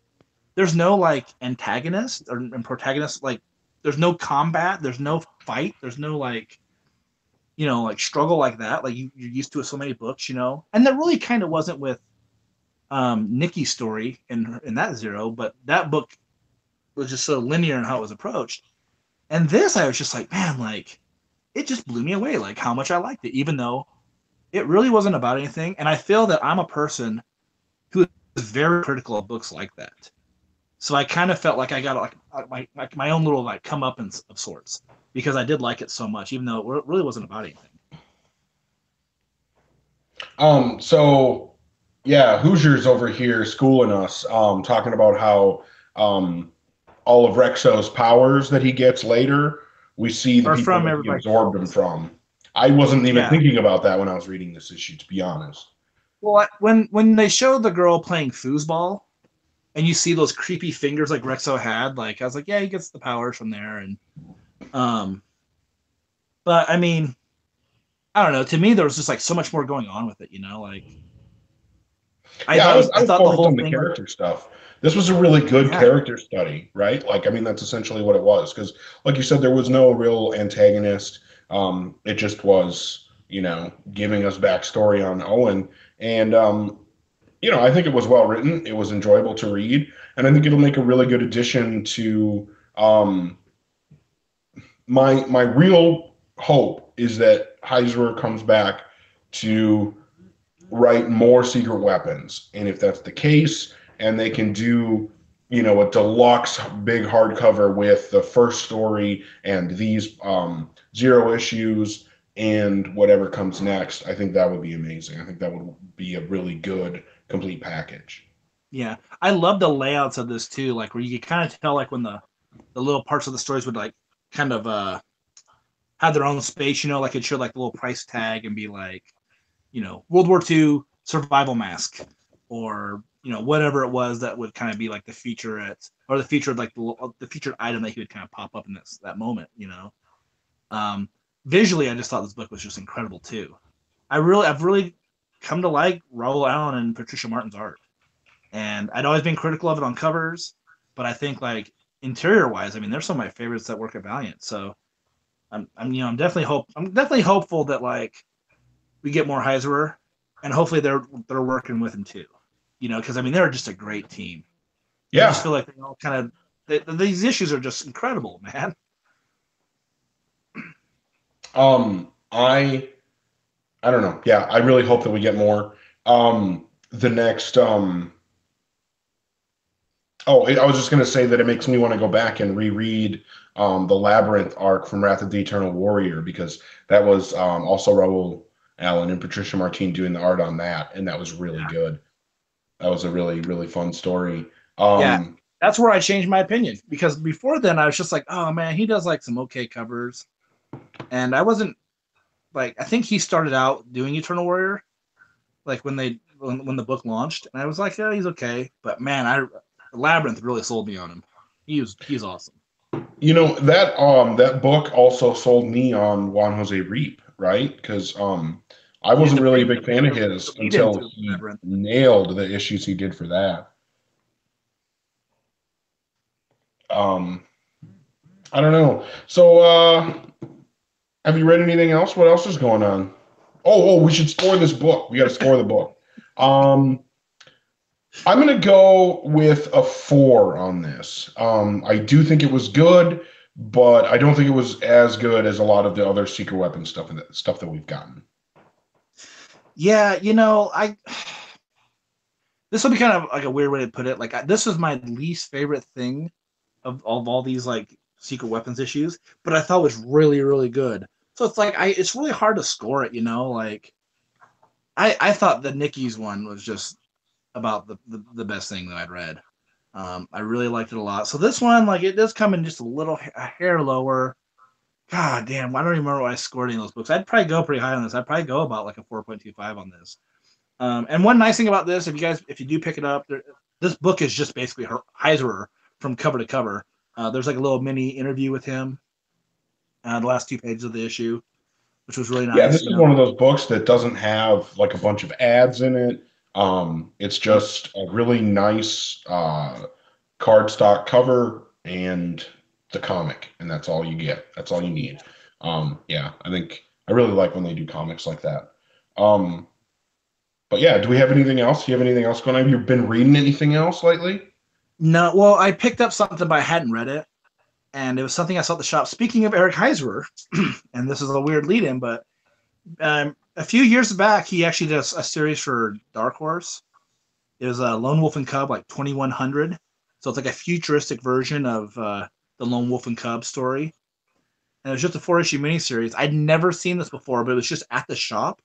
[SPEAKER 2] there's no like antagonist or and protagonist, like there's no combat, there's no fight, there's no like like struggle like that, like you're used to with so many books, and that really kind of wasn't with Nikki's story in that Zero, but that book was just so linear in how it was approached. And this, I was just like, man, like it just blew me away, like how much I liked it, even though it really wasn't about anything. And I feel that I'm a person who is very critical of books like that. So I kind of felt like I got like my own little like comeuppance of sorts because I did like it so much, even though it really wasn't about anything.
[SPEAKER 1] So yeah, Hoosiers over here schooling us, talking about how all of Rexo's powers that he gets later, we see the
[SPEAKER 2] Or
[SPEAKER 1] people
[SPEAKER 2] from
[SPEAKER 1] that he
[SPEAKER 2] everybody
[SPEAKER 1] absorbed them
[SPEAKER 2] else.
[SPEAKER 1] from. I wasn't even
[SPEAKER 2] Yeah.
[SPEAKER 1] thinking about that when I was reading this issue, to be honest.
[SPEAKER 2] Well, when they showed the girl playing foosball, and you see those creepy fingers like Rexo had, like I was like, yeah, he gets the powers from there, and um, but I don't know. To me, there was just like so much more going on with it, like I
[SPEAKER 1] Yeah,
[SPEAKER 2] thought
[SPEAKER 1] I
[SPEAKER 2] I
[SPEAKER 1] was
[SPEAKER 2] thought the
[SPEAKER 1] focused
[SPEAKER 2] whole
[SPEAKER 1] on the
[SPEAKER 2] thing, like,
[SPEAKER 1] character stuff. This was a really good
[SPEAKER 2] yeah,
[SPEAKER 1] character study, right? Like, I mean, that's essentially what it was. Because, like you said, there was no real antagonist. It just was, giving us backstory on Owen. And, I think it was well written. It was enjoyable to read. And I think it'll make a really good addition to my real hope is that Heiser comes back to write more secret weapons. And if that's the case, and they can do, a deluxe big hardcover with the first story and these zero issues and whatever comes next, I think that would be amazing. I think that would be a really good complete package.
[SPEAKER 2] Yeah, I love the layouts of this too, like where you can kind of tell like when the little parts of the stories would like kind of have their own space, like it showed like the little price tag and be like, World War II survival mask, or whatever it was that would kind of be like the featurette or the featured like the featured item that he would kind of pop up in that moment. Um, Visually, I just thought this book was just incredible too. I've really come to like Raoul Allen and Patricia Martin's art, and I'd always been critical of it on covers, but I think like interior wise, I mean, they're some of my favorites that work at Valiant. So I'm definitely hopeful that like we get more Heiserer, and hopefully they're working with him too. Because I mean they're just a great team. I just
[SPEAKER 1] Yeah.
[SPEAKER 2] feel like they all kind of these issues are just incredible, man.
[SPEAKER 1] I don't know. Yeah, I really hope that we get more. The next Oh, I was just going to say that it makes me want to go back and reread the Labyrinth arc from Wrath of the Eternal Warrior, because that was also Raul Allen and Patricia Martin doing the art on that, and that was really
[SPEAKER 2] Yeah,
[SPEAKER 1] good. That was a really, really fun story.
[SPEAKER 2] yeah.
[SPEAKER 1] Um,
[SPEAKER 2] That's where I changed my opinion, because before then I was just like, oh man, he does like some okay covers, and I wasn't like I think he started out doing Eternal Warrior like when the book launched, and I was like, yeah, he's okay, but man, I Labyrinth really sold me on him. He's awesome.
[SPEAKER 1] that book also sold me on Juan Jose Reap, right? Because I
[SPEAKER 2] Yeah,
[SPEAKER 1] wasn't really a big fan of
[SPEAKER 2] the
[SPEAKER 1] his
[SPEAKER 2] lead
[SPEAKER 1] until
[SPEAKER 2] into
[SPEAKER 1] he
[SPEAKER 2] Labyrinth.
[SPEAKER 1] nailed the issues he did for that. Um, I don't know. So, have you read anything else? What else is going on? We should score this book. We got to score the book. Um, I'm going to go with a 4 on this. I do think it was good, but I don't think it was as good as a lot of the other secret weapon stuff that we've gotten.
[SPEAKER 2] Yeah, I this will be kind of like a weird way to put it. Like this was my least favorite thing of all these like secret weapons issues, but I thought was really really good. So it's like it's really hard to score it. Like I thought the Nikki's one was just about the best thing that I'd read. I really liked it a lot. So this one, like, it does come in just a hair lower. God damn, I don't even remember what I scored in those books. I'd probably go pretty high on this. I'd probably go about like a 4.25 on this. And one nice thing about this, if you do pick it up, this book is just basically Heiserer from cover to cover. There's like a little mini interview with him, the last 2 pages of the issue, which was really
[SPEAKER 1] Yeah,
[SPEAKER 2] nice.
[SPEAKER 1] this is one of those books that doesn't have like a bunch of ads in it. It's
[SPEAKER 2] Yep.
[SPEAKER 1] just a really nice cardstock cover and the comic, and that's all you get. That's all you need. Yeah, I think I really like when they do comics like that. Um, but yeah, do we have anything else? Do you have anything else going on? Have you been reading anything else lately?
[SPEAKER 2] No, well, I picked up something, but I hadn't read it, and it was something I saw at the shop. Speaking of Eric Heiserer, and this is a weird lead-in, but a few years back, he actually did a series for Dark Horse. It was a Lone Wolf and Cub, like 2100. So it's like a futuristic version of the Lone Wolf and Cub story. And it was just a 4 issue miniseries. I'd never seen this before, but it was just at the shop,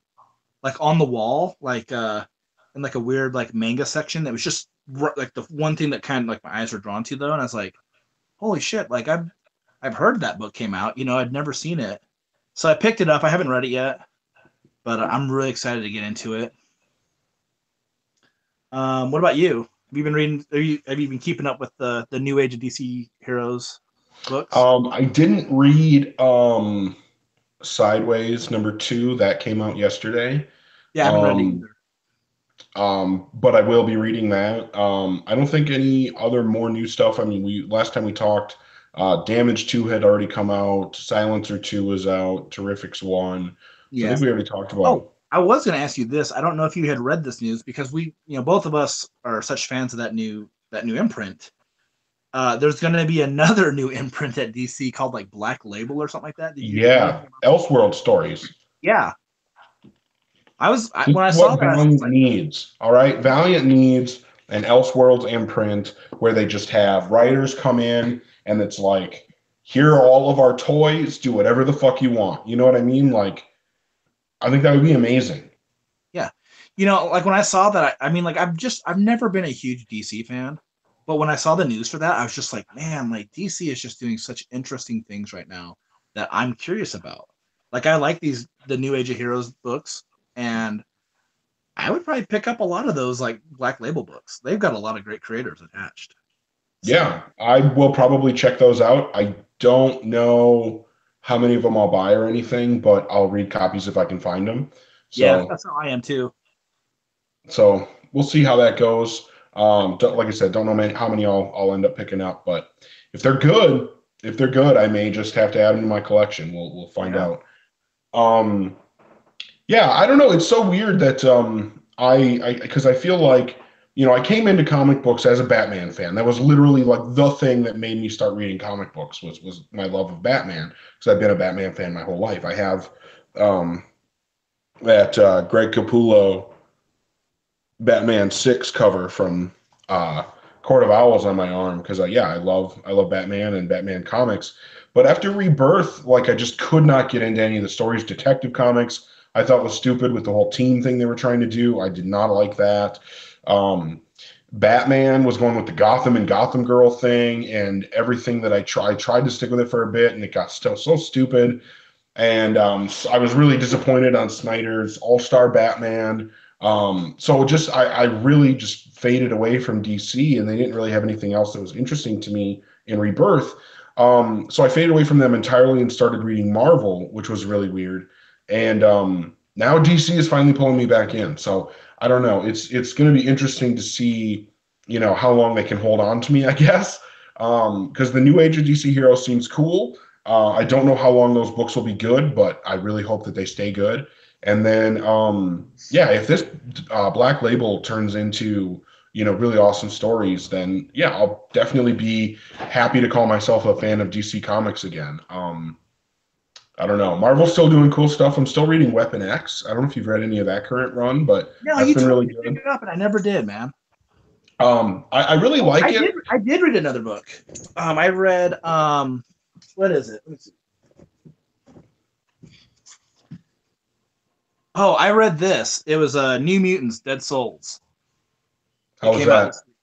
[SPEAKER 2] like on the wall, like in like a weird like manga section. That was just like the one thing that kind of like my eyes were drawn to though, and I was like, holy shit! Like I've heard that book came out. I'd never seen it, so I picked it up. I haven't read it yet, but I'm really excited to get into it. What about you? Have you been reading? Have you been keeping up with the new age of DC heroes books?
[SPEAKER 1] I didn't read Sideways #2 that came out yesterday.
[SPEAKER 2] Yeah, I haven't read it
[SPEAKER 1] Um,
[SPEAKER 2] either.
[SPEAKER 1] but I will be reading that. I don't think any other more new stuff. I mean, we last time we talked, Damage 2 had already come out, Silencer 2 was out, Terrifics 1. So I
[SPEAKER 2] Yeah.
[SPEAKER 1] think we already talked
[SPEAKER 2] Oh,
[SPEAKER 1] about.
[SPEAKER 2] I was going to ask you this. I don't know if you had read this news because both of us are such fans of that new imprint. There's going to be another new imprint at DC called like Black Label or something like that. Did you know
[SPEAKER 1] Yeah,
[SPEAKER 2] anything about that?
[SPEAKER 1] Elseworld stories.
[SPEAKER 2] Yeah,
[SPEAKER 1] This
[SPEAKER 2] when I
[SPEAKER 1] is
[SPEAKER 2] saw
[SPEAKER 1] what
[SPEAKER 2] that, I was
[SPEAKER 1] Valiant
[SPEAKER 2] like,
[SPEAKER 1] needs. All right. Valiant needs an Elseworlds imprint where they just have writers come in and it's like, here are all of our toys, do whatever the fuck you want. You know what I mean? Like, I think that would be amazing.
[SPEAKER 2] yeah, like when I saw that, I mean, like I've never been a huge DC fan, but when I saw the news for that, I was just like, man, like DC is just doing such interesting things right now that I'm curious about. Like I like the New Age of Heroes books, and I would probably pick up a lot of those like Black Label books. They've got a lot of great creators attached. So
[SPEAKER 1] Yeah, I will probably check those out. I don't know how many of them I'll buy or anything, but I'll read copies if I can find them.
[SPEAKER 2] yeah,
[SPEAKER 1] So,
[SPEAKER 2] that's how I am too.
[SPEAKER 1] so we'll see how that goes. Like I said, don't know how many I'll end up picking up, but if they're good, I may just have to add them to my collection. We'll find
[SPEAKER 2] Yeah.
[SPEAKER 1] out. Um, Yeah, I don't know. It's so weird that I because I feel like I came into comic books as a Batman fan. That was literally like the thing that made me start reading comic books was my love of Batman because I've been a Batman fan my whole life. I have um, that Greg Capullo Batman 6 cover from uh, Court of Owls on my arm because yeah, I love Batman and Batman comics. But after Rebirth, like I just could not get into any of the stories. Detective Comics I thought was stupid with the whole team thing they were trying to do. I did not like that. Um, Batman was going with the Gotham and Gotham Girl thing and everything that I tried to stick with it for a bit, and it got still so stupid. And I was really disappointed on Snyder's All Star Batman. So just I really just faded away from DC, and they didn't really have anything else that was interesting to me in Rebirth. So I faded away from them entirely and started reading Marvel, which was really weird. And now DC is finally pulling me back in. So I don't know. It's going to be interesting to see, how long they can hold on to me, I guess. Because the new age of DC Heroes seems cool. I don't know how long those books will be good, but I really hope that they stay good. And then, yeah, if this Black Label turns into, really awesome stories, then yeah, I'll definitely be happy to call myself a fan of DC Comics again. I don't know. Marvel's still doing cool stuff. I'm still reading Weapon X. I don't know if you've read any of that current run, but
[SPEAKER 2] No,
[SPEAKER 1] that's
[SPEAKER 2] you
[SPEAKER 1] been
[SPEAKER 2] told
[SPEAKER 1] really
[SPEAKER 2] me to pick
[SPEAKER 1] good.
[SPEAKER 2] it up, and I never did, man.
[SPEAKER 1] I really
[SPEAKER 2] Oh,
[SPEAKER 1] like it.
[SPEAKER 2] I did read another book. I read what is it? Let me see. Oh, I read this. It was New Mutants, Dead Souls. It
[SPEAKER 1] How was
[SPEAKER 2] came out
[SPEAKER 1] that?
[SPEAKER 2] this week.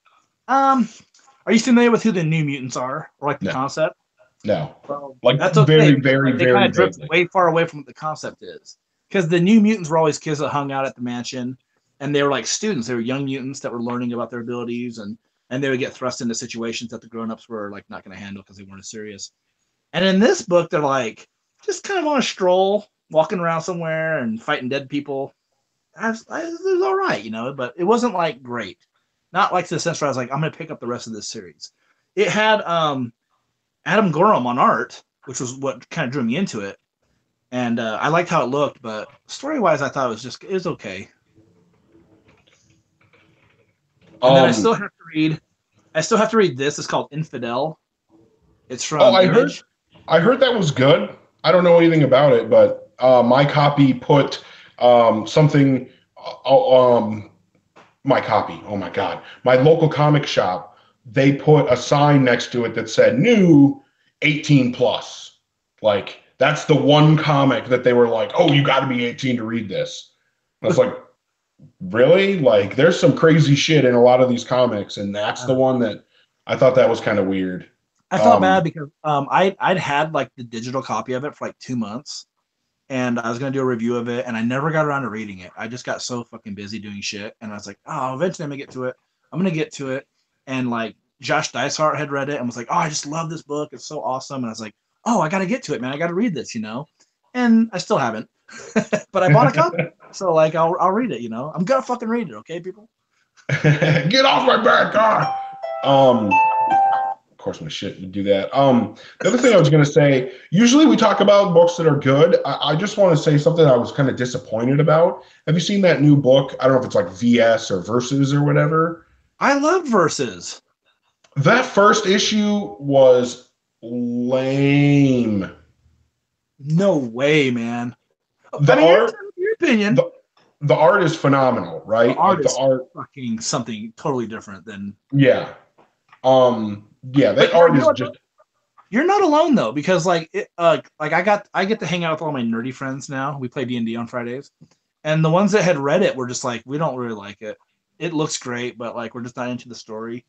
[SPEAKER 2] Are you familiar with who the New Mutants are, or like the
[SPEAKER 1] No,
[SPEAKER 2] concept?
[SPEAKER 1] no.
[SPEAKER 2] Well,
[SPEAKER 1] Like
[SPEAKER 2] that's okay
[SPEAKER 1] very,
[SPEAKER 2] because
[SPEAKER 1] very,
[SPEAKER 2] like they kind
[SPEAKER 1] very
[SPEAKER 2] of drift
[SPEAKER 1] vaguely.
[SPEAKER 2] way far away from what the concept is. Because the New Mutants were always kids that hung out at the mansion, and they were like students. They were young mutants that were learning about their abilities, and they would get thrust into situations that the grown-ups were like not going to handle because they weren't as serious. And in this book, they're like just kind of on a stroll, walking around somewhere and fighting dead people. It was all right, but it wasn't like great. Not like the sense where I was like, I'm going to pick up the rest of this series. It had Adam Gorham on art, which was what kind of drew me into it. And I liked how it looked, but story wise, I thought it was okay. And then
[SPEAKER 1] Um,
[SPEAKER 2] I still have to read this. It's called Infidel. It's
[SPEAKER 1] oh,
[SPEAKER 2] from Image.
[SPEAKER 1] I heard that was good. I don't know anything about it, but my copy put something. Um, my copy. Oh my God, my local comic shop. They put a sign next to it that said "New 18 plus." Like that's the one comic that they were like, "Oh, you got to be 18 to read this." I was like, really? Like, there's some crazy shit in a lot of these comics, and that's the one that I thought that was kind of weird.
[SPEAKER 2] I felt bad
[SPEAKER 1] Um,
[SPEAKER 2] because I'd had like the digital copy of it for like 2 months, and I was gonna do a review of it, and I never got around to reading it. I just got so fucking busy doing shit, and I was like, oh, eventually I'm gonna get to it. I'm gonna get to it, and like Josh Dysart had read it and was like, oh, I just love this book. It's so awesome, and I was like, oh, I gotta get to it, man. I gotta read this. And I still haven't, but I bought a copy, so like I'll read it. I'm gonna fucking read it, okay, people.
[SPEAKER 1] get off my back, car. Of course, my shit would do that. The other thing I was going to say, usually we talk about books that are good. I just want to say something I was kind of disappointed about. Have you seen that new book? I don't know if it's like VS or Versus or whatever.
[SPEAKER 2] I love verses.
[SPEAKER 1] That first issue was lame.
[SPEAKER 2] No way, man.
[SPEAKER 1] The
[SPEAKER 2] I mean,
[SPEAKER 1] art,
[SPEAKER 2] your
[SPEAKER 1] the
[SPEAKER 2] opinion.
[SPEAKER 1] the art is phenomenal,
[SPEAKER 2] The
[SPEAKER 1] right?
[SPEAKER 2] art
[SPEAKER 1] Like the
[SPEAKER 2] is
[SPEAKER 1] art,
[SPEAKER 2] fucking something totally different than.
[SPEAKER 1] yeah. Yeah,
[SPEAKER 2] But
[SPEAKER 1] that art
[SPEAKER 2] you know
[SPEAKER 1] is
[SPEAKER 2] what?
[SPEAKER 1] just
[SPEAKER 2] You're not alone though, because like I get to hang out with all my nerdy friends now. We play D&D on Fridays, and the ones that had read it were just like, we don't really like it. It looks great, but like we're just not into the story.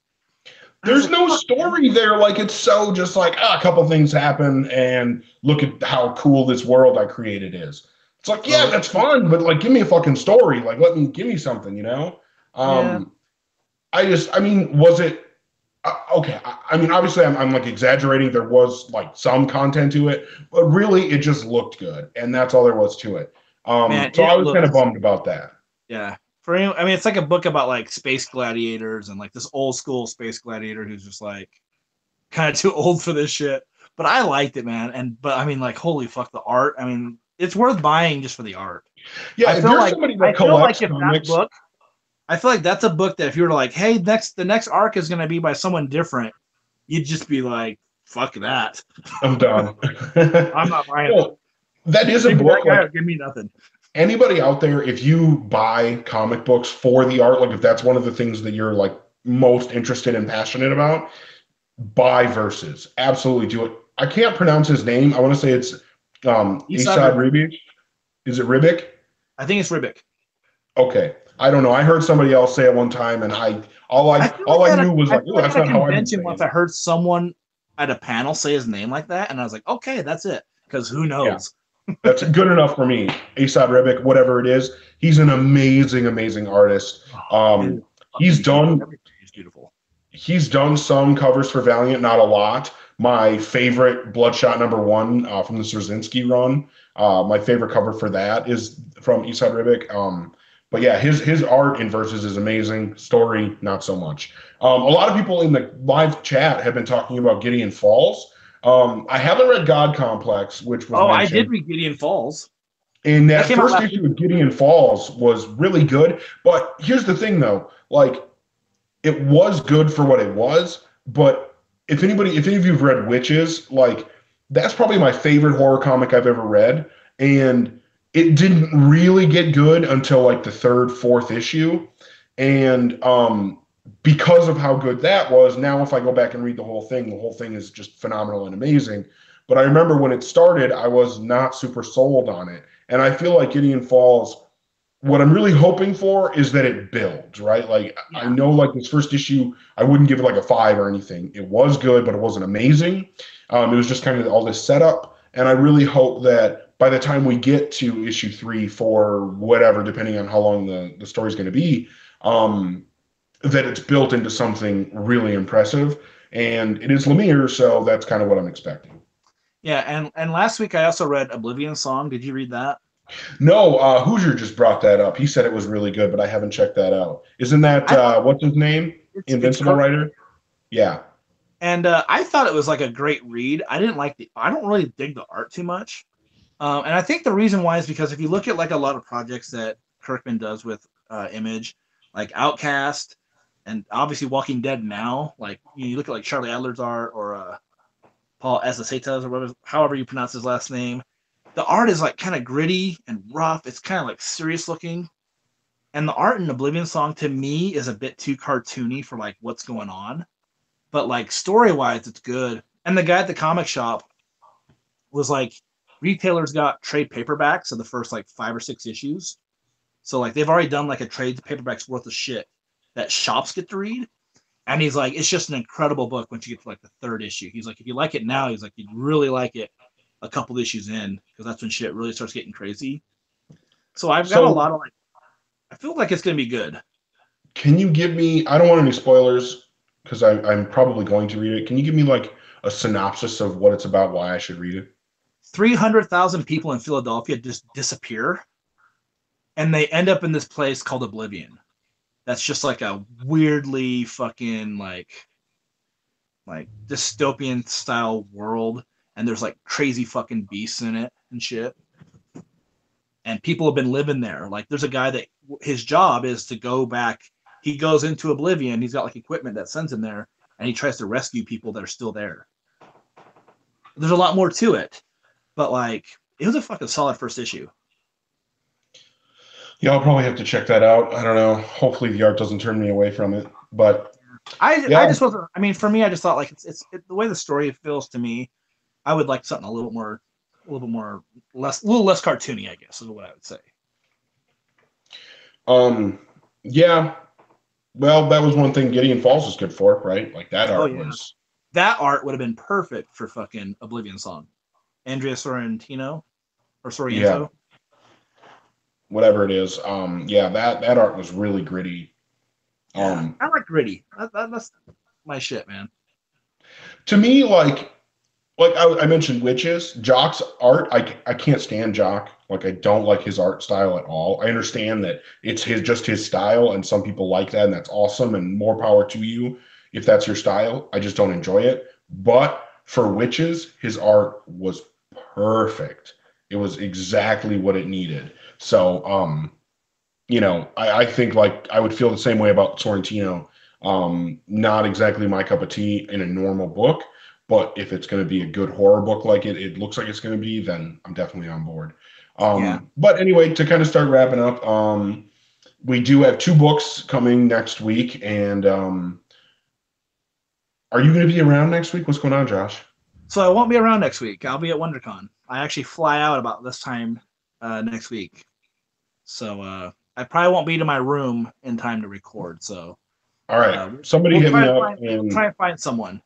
[SPEAKER 2] And I was
[SPEAKER 1] there's
[SPEAKER 2] like,
[SPEAKER 1] no
[SPEAKER 2] fuck, man.
[SPEAKER 1] story there. Like it's so just like a couple things happen and look at how cool this world I created is. It's like, yeah,
[SPEAKER 2] Oh
[SPEAKER 1] that's fun, but like give me a fucking story. Like give me something, you know?
[SPEAKER 2] yeah,
[SPEAKER 1] Um I mean, was it okay? I mean, obviously, I'm like exaggerating. There was like some content to it, but really, it just looked good, and that's all there was to it.
[SPEAKER 2] man,
[SPEAKER 1] So
[SPEAKER 2] it
[SPEAKER 1] I was kind of
[SPEAKER 2] looks
[SPEAKER 1] bummed about that.
[SPEAKER 2] yeah. I mean, it's like a book about like space gladiators and like this old school space gladiator who's just like kind of too old for this shit. But I liked it, man. But I mean, like, holy fuck, the art. I mean, it's worth buying just for the art.
[SPEAKER 1] Yeah, if you're somebody
[SPEAKER 2] I
[SPEAKER 1] that
[SPEAKER 2] feel like
[SPEAKER 1] collects
[SPEAKER 2] if that
[SPEAKER 1] comics,
[SPEAKER 2] book, I feel like that's a book that if you were like, hey, the next arc is gonna be by someone different, you'd just be like, fuck that.
[SPEAKER 1] I'm done.
[SPEAKER 2] I'm not buying it.
[SPEAKER 1] Well, that is a
[SPEAKER 2] Give me that
[SPEAKER 1] book.
[SPEAKER 2] guy or
[SPEAKER 1] Like
[SPEAKER 2] give me nothing.
[SPEAKER 1] anybody out there, if you buy comic books for the art, like if that's one of the things that you're like most interested and passionate about, buy Versus. Absolutely do it. I can't pronounce his name. I want to say it's
[SPEAKER 2] Eastside
[SPEAKER 1] Asad
[SPEAKER 2] Ribic.
[SPEAKER 1] Ribic. Is it Ribic?
[SPEAKER 2] I think it's Ribic.
[SPEAKER 1] Okay. I don't know. I heard somebody else say it one time, and all I knew was
[SPEAKER 2] I
[SPEAKER 1] like,
[SPEAKER 2] feel
[SPEAKER 1] oh,
[SPEAKER 2] like
[SPEAKER 1] that's
[SPEAKER 2] at a
[SPEAKER 1] not how I've been
[SPEAKER 2] convention
[SPEAKER 1] saying
[SPEAKER 2] once
[SPEAKER 1] it.
[SPEAKER 2] I heard someone at a panel say his name like that, and I was like, okay, that's it. Because who
[SPEAKER 1] Yeah,
[SPEAKER 2] knows?
[SPEAKER 1] that's good enough for me. Asad Ribic, whatever it is, he's an amazing, amazing artist.
[SPEAKER 2] Oh, his
[SPEAKER 1] Um, he's
[SPEAKER 2] fucking
[SPEAKER 1] done
[SPEAKER 2] everything is beautiful.
[SPEAKER 1] he's done some covers for Valiant, not a lot. My favorite Bloodshot #1 from the Straczynski run. My favorite cover for that is from Esad Ribic. But yeah, his art in Versus is amazing. Story, not so much. A lot of people in the live chat have been talking about Gideon Falls. I haven't read God Complex, which was
[SPEAKER 2] Oh, I did
[SPEAKER 1] mentioned.
[SPEAKER 2] read Gideon Falls.
[SPEAKER 1] And
[SPEAKER 2] That
[SPEAKER 1] that
[SPEAKER 2] came out
[SPEAKER 1] first
[SPEAKER 2] last
[SPEAKER 1] issue
[SPEAKER 2] week.
[SPEAKER 1] of Gideon Falls was really good. But here's the thing, though. Like, it was good for what it was, but if any of you've read Witches, like that's probably my favorite horror comic I've ever read, and it didn't really get good until like the third, fourth issue, and because of how good that was, now if I go back and read the whole thing is just phenomenal and amazing. But I remember when it started, I was not super sold on it, and I feel like Gideon Falls, what I'm really hoping for is that it builds, right? Like I
[SPEAKER 2] Yeah.
[SPEAKER 1] know like this first issue, I wouldn't give it like a 5 or anything. It was good, but it wasn't amazing. It was just kind of all this setup. And I really hope that by the time we get to issue 3, 4, whatever, depending on how long the story's going to be, that it's built into something really impressive. And it is Lemire, so that's kind of what I'm expecting.
[SPEAKER 2] Yeah, and last week I also read Oblivion Song. Did you read that?
[SPEAKER 1] No, Hoosier just brought that up. He said it was really good, but I haven't checked that out. Isn't that
[SPEAKER 2] I thought
[SPEAKER 1] what's his name?
[SPEAKER 2] it's
[SPEAKER 1] Invincible
[SPEAKER 2] Kirkman,
[SPEAKER 1] writer? Yeah.
[SPEAKER 2] and I thought it was like a great read. I don't really dig the art too much, and I think the reason why is because if you look at like a lot of projects that Kirkman does with Image, like Outcast, and obviously Walking Dead now, like you look at like Charlie Adler's art or Paul Azacetas or whatever, however you pronounce his last name. The art is like kind of gritty and rough. It's kind of like serious looking. And the art in Oblivion Song to me is a bit too cartoony for like what's going on. But like story wise, it's good. And the guy at the comic shop was like, retailers got trade paperbacks of the first like 5 or 6 issues. So like they've already done like a trade paperbacks worth of shit that shops get to read. And he's like, it's just an incredible book once you get to like the third issue. He's like, if you like it now, he's like, you'd really like it a couple issues in because that's when shit really starts getting crazy. So I've got a
[SPEAKER 1] So
[SPEAKER 2] lot of like, I feel like it's gonna be good.
[SPEAKER 1] can you give me, I don't want any spoilers because I'm probably going to read it. Can you give me like a synopsis of what it's about, why I should read it?
[SPEAKER 2] 300,000 people in Philadelphia just disappear, and they end up in this place called Oblivion. That's just like a weirdly fucking like dystopian style world, and there's like crazy fucking beasts in it and shit. And people have been living there. Like there's a guy that his job is to go back. He goes into Oblivion. He's got like equipment that sends him there, and he tries to rescue people that are still there. There's a lot more to it, but like it was a fucking solid first issue.
[SPEAKER 1] Yeah, I'll probably have to check that out. I don't know. Hopefully the art doesn't turn me away from it. But
[SPEAKER 2] I
[SPEAKER 1] yeah,
[SPEAKER 2] just wasn't. I mean, for me, I just thought like the way the story feels to me. I would like something a little bit more less, a little less cartoony. I guess is what I would say.
[SPEAKER 1] um, yeah. Well, that was one thing Gideon Falls is good for, right? Like that
[SPEAKER 2] Oh
[SPEAKER 1] art
[SPEAKER 2] yeah,
[SPEAKER 1] was,
[SPEAKER 2] that art would have been perfect for fucking Oblivion Song. Andrea Sorrentino or
[SPEAKER 1] yeah,
[SPEAKER 2] Sorrento.
[SPEAKER 1] whatever it is. Yeah, that art was really gritty.
[SPEAKER 2] Yeah,
[SPEAKER 1] Um,
[SPEAKER 2] I like gritty. That's my shit, man.
[SPEAKER 1] to me, like I mentioned witches, Jock's art, I can't stand Jock. Like I don't like his art style at all. I understand that it's his style, and some people like that, and that's awesome, and more power to you if that's your style. I just don't enjoy it. But for witches, his art was perfect. It was exactly what it needed. So I think like I would feel the same way about Sorrentino. Not exactly my cup of tea in a normal book, but if it's going to be a good horror book like it looks like it's going to be, then I'm definitely on board.
[SPEAKER 2] Yeah.
[SPEAKER 1] But anyway, to kind of start wrapping up, we do have two books coming next week, and are you going to be around next week? What's going on, Josh?
[SPEAKER 2] So I won't be around next week. I'll be at WonderCon. I actually fly out about this time next week. So I probably won't be to my room in time to record. So
[SPEAKER 1] All right,
[SPEAKER 2] uh,
[SPEAKER 1] somebody
[SPEAKER 2] we'll
[SPEAKER 1] hit
[SPEAKER 2] try
[SPEAKER 1] me
[SPEAKER 2] to
[SPEAKER 1] up,
[SPEAKER 2] find
[SPEAKER 1] and
[SPEAKER 2] someone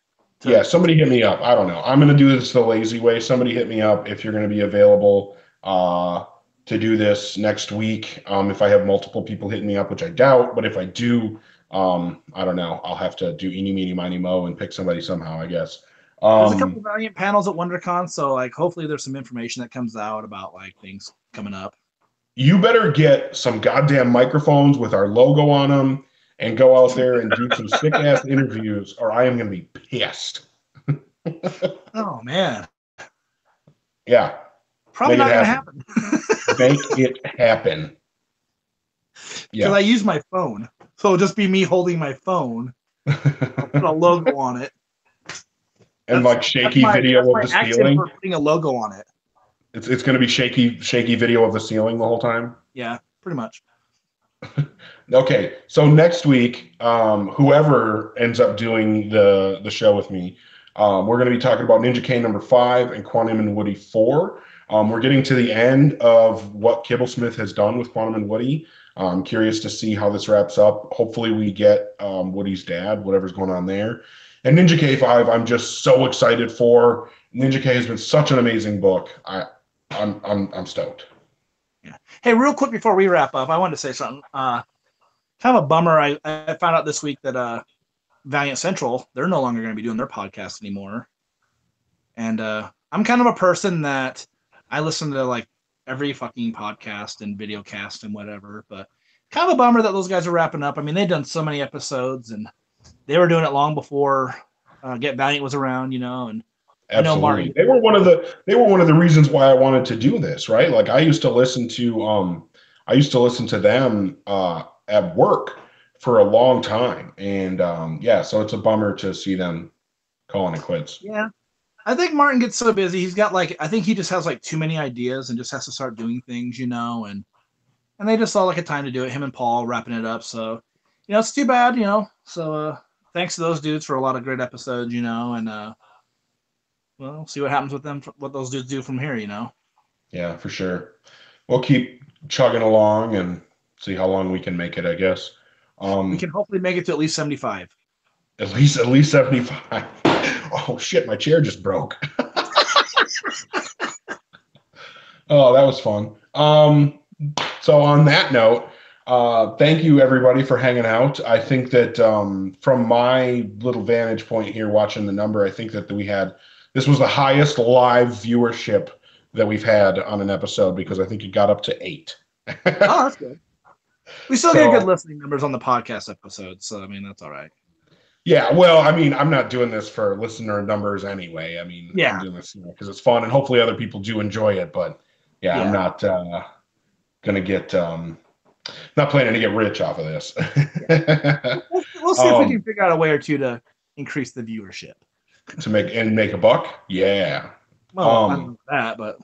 [SPEAKER 1] yeah,
[SPEAKER 2] to.
[SPEAKER 1] somebody hit me up. I don't know. I'm going to do this the lazy way. Somebody hit me up if you're going to be available to do this next week. If I have multiple people hitting me up, which I doubt, but if I do, I don't know. I'll have to do eeny, meeny, miny, mo and pick somebody somehow, I guess.
[SPEAKER 2] There's a couple
[SPEAKER 1] Um,
[SPEAKER 2] of Valiant panels at WonderCon, so like hopefully there's some information that comes out about like things coming up.
[SPEAKER 1] you better get some goddamn microphones with our logo on them and go out there and do some sick ass interviews, or I am going to be pissed.
[SPEAKER 2] Oh man,
[SPEAKER 1] Yeah,
[SPEAKER 2] probably
[SPEAKER 1] make it
[SPEAKER 2] not gonna
[SPEAKER 1] happen.
[SPEAKER 2] happen
[SPEAKER 1] Make it happen.
[SPEAKER 2] because
[SPEAKER 1] Yeah.
[SPEAKER 2] I use my phone, so it'll just be me holding my phone. I'll put a logo on it.
[SPEAKER 1] And like shaky
[SPEAKER 2] That's
[SPEAKER 1] video of
[SPEAKER 2] my
[SPEAKER 1] the
[SPEAKER 2] action
[SPEAKER 1] ceiling.
[SPEAKER 2] for putting a logo on it.
[SPEAKER 1] It's going to be shaky video of the ceiling the whole time.
[SPEAKER 2] Yeah, pretty much.
[SPEAKER 1] Okay, so next week, whoever ends up doing the show with me, we're going to be talking about Ninja K #5 and Quantum and Woody 4. We're getting to the end of what Kibblesmith has done with Quantum and Woody. I'm curious to see how this wraps up. Hopefully, we get Woody's dad, whatever's going on there. And Ninja K5, I'm just so excited for. Ninja K has been such an amazing book. I'm stoked.
[SPEAKER 2] Yeah. Hey, real quick before we wrap up, I wanted to say something. Kind of a bummer. I found out this week that Valiant Central, they're no longer going to be doing their podcast anymore. And I'm kind of a person that I listen to like every fucking podcast and video cast and whatever, but kind of a bummer that those guys are wrapping up. I mean, they've done so many episodes and they were doing it long before Get Valiant was around, and I know
[SPEAKER 1] Absolutely.
[SPEAKER 2] Martin.
[SPEAKER 1] They were one of the reasons why I wanted to do this, right? Like I used to listen to them at work for a long time. And yeah, so it's a bummer to see them calling it quits.
[SPEAKER 2] Yeah, I think Martin gets so busy. He's got like I think he just has like too many ideas and just has to start doing things, and they just saw like a time to do it. Him and Paul wrapping it up. So, it's too bad, So, thanks to those dudes for a lot of great episodes, and well, see what happens with them, what those dudes do from here.
[SPEAKER 1] Yeah, for sure. We'll keep chugging along and see how long we can make it, I guess.
[SPEAKER 2] We
[SPEAKER 1] Um
[SPEAKER 2] can hopefully make it to at least 75.
[SPEAKER 1] at least 75. Oh shit, my chair just broke. Oh, that was fun. So on that note, thank you everybody for hanging out. I think that from my little vantage point here, watching the number, I think that this was the highest live viewership that we've had on an episode because I think it got up to 8.
[SPEAKER 2] Oh, that's good. We still get good
[SPEAKER 1] So
[SPEAKER 2] listening numbers on the podcast episodes, so I mean that's all right.
[SPEAKER 1] yeah, well, I mean, I'm not doing this for listener numbers anyway. I mean, I'm
[SPEAKER 2] Yeah,
[SPEAKER 1] doing this because it's fun and hopefully other people do enjoy it. But yeah, I'm
[SPEAKER 2] yeah.
[SPEAKER 1] not gonna get not planning to get rich off of this.
[SPEAKER 2] We'll see if we can
[SPEAKER 1] um,
[SPEAKER 2] figure out a way or two to increase the viewership.
[SPEAKER 1] to make a buck. Yeah.
[SPEAKER 2] Well, I don't
[SPEAKER 1] Um,
[SPEAKER 2] know that, but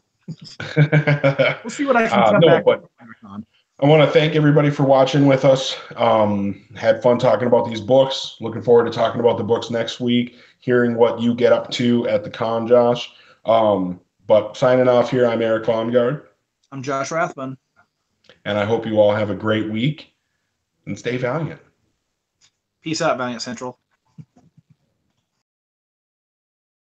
[SPEAKER 2] we'll see what I can come
[SPEAKER 1] no,
[SPEAKER 2] back with
[SPEAKER 1] but
[SPEAKER 2] at WonderCon.
[SPEAKER 1] I want to thank everybody for watching with us. Had fun talking about these books. Looking forward to talking about the books next week, hearing what you get up to at the con, Josh. But signing off here, I'm Eric Vongard,
[SPEAKER 2] I'm Josh Rathbun.
[SPEAKER 1] and I hope you all have a great week and stay valiant.
[SPEAKER 2] Peace out, Valiant Central.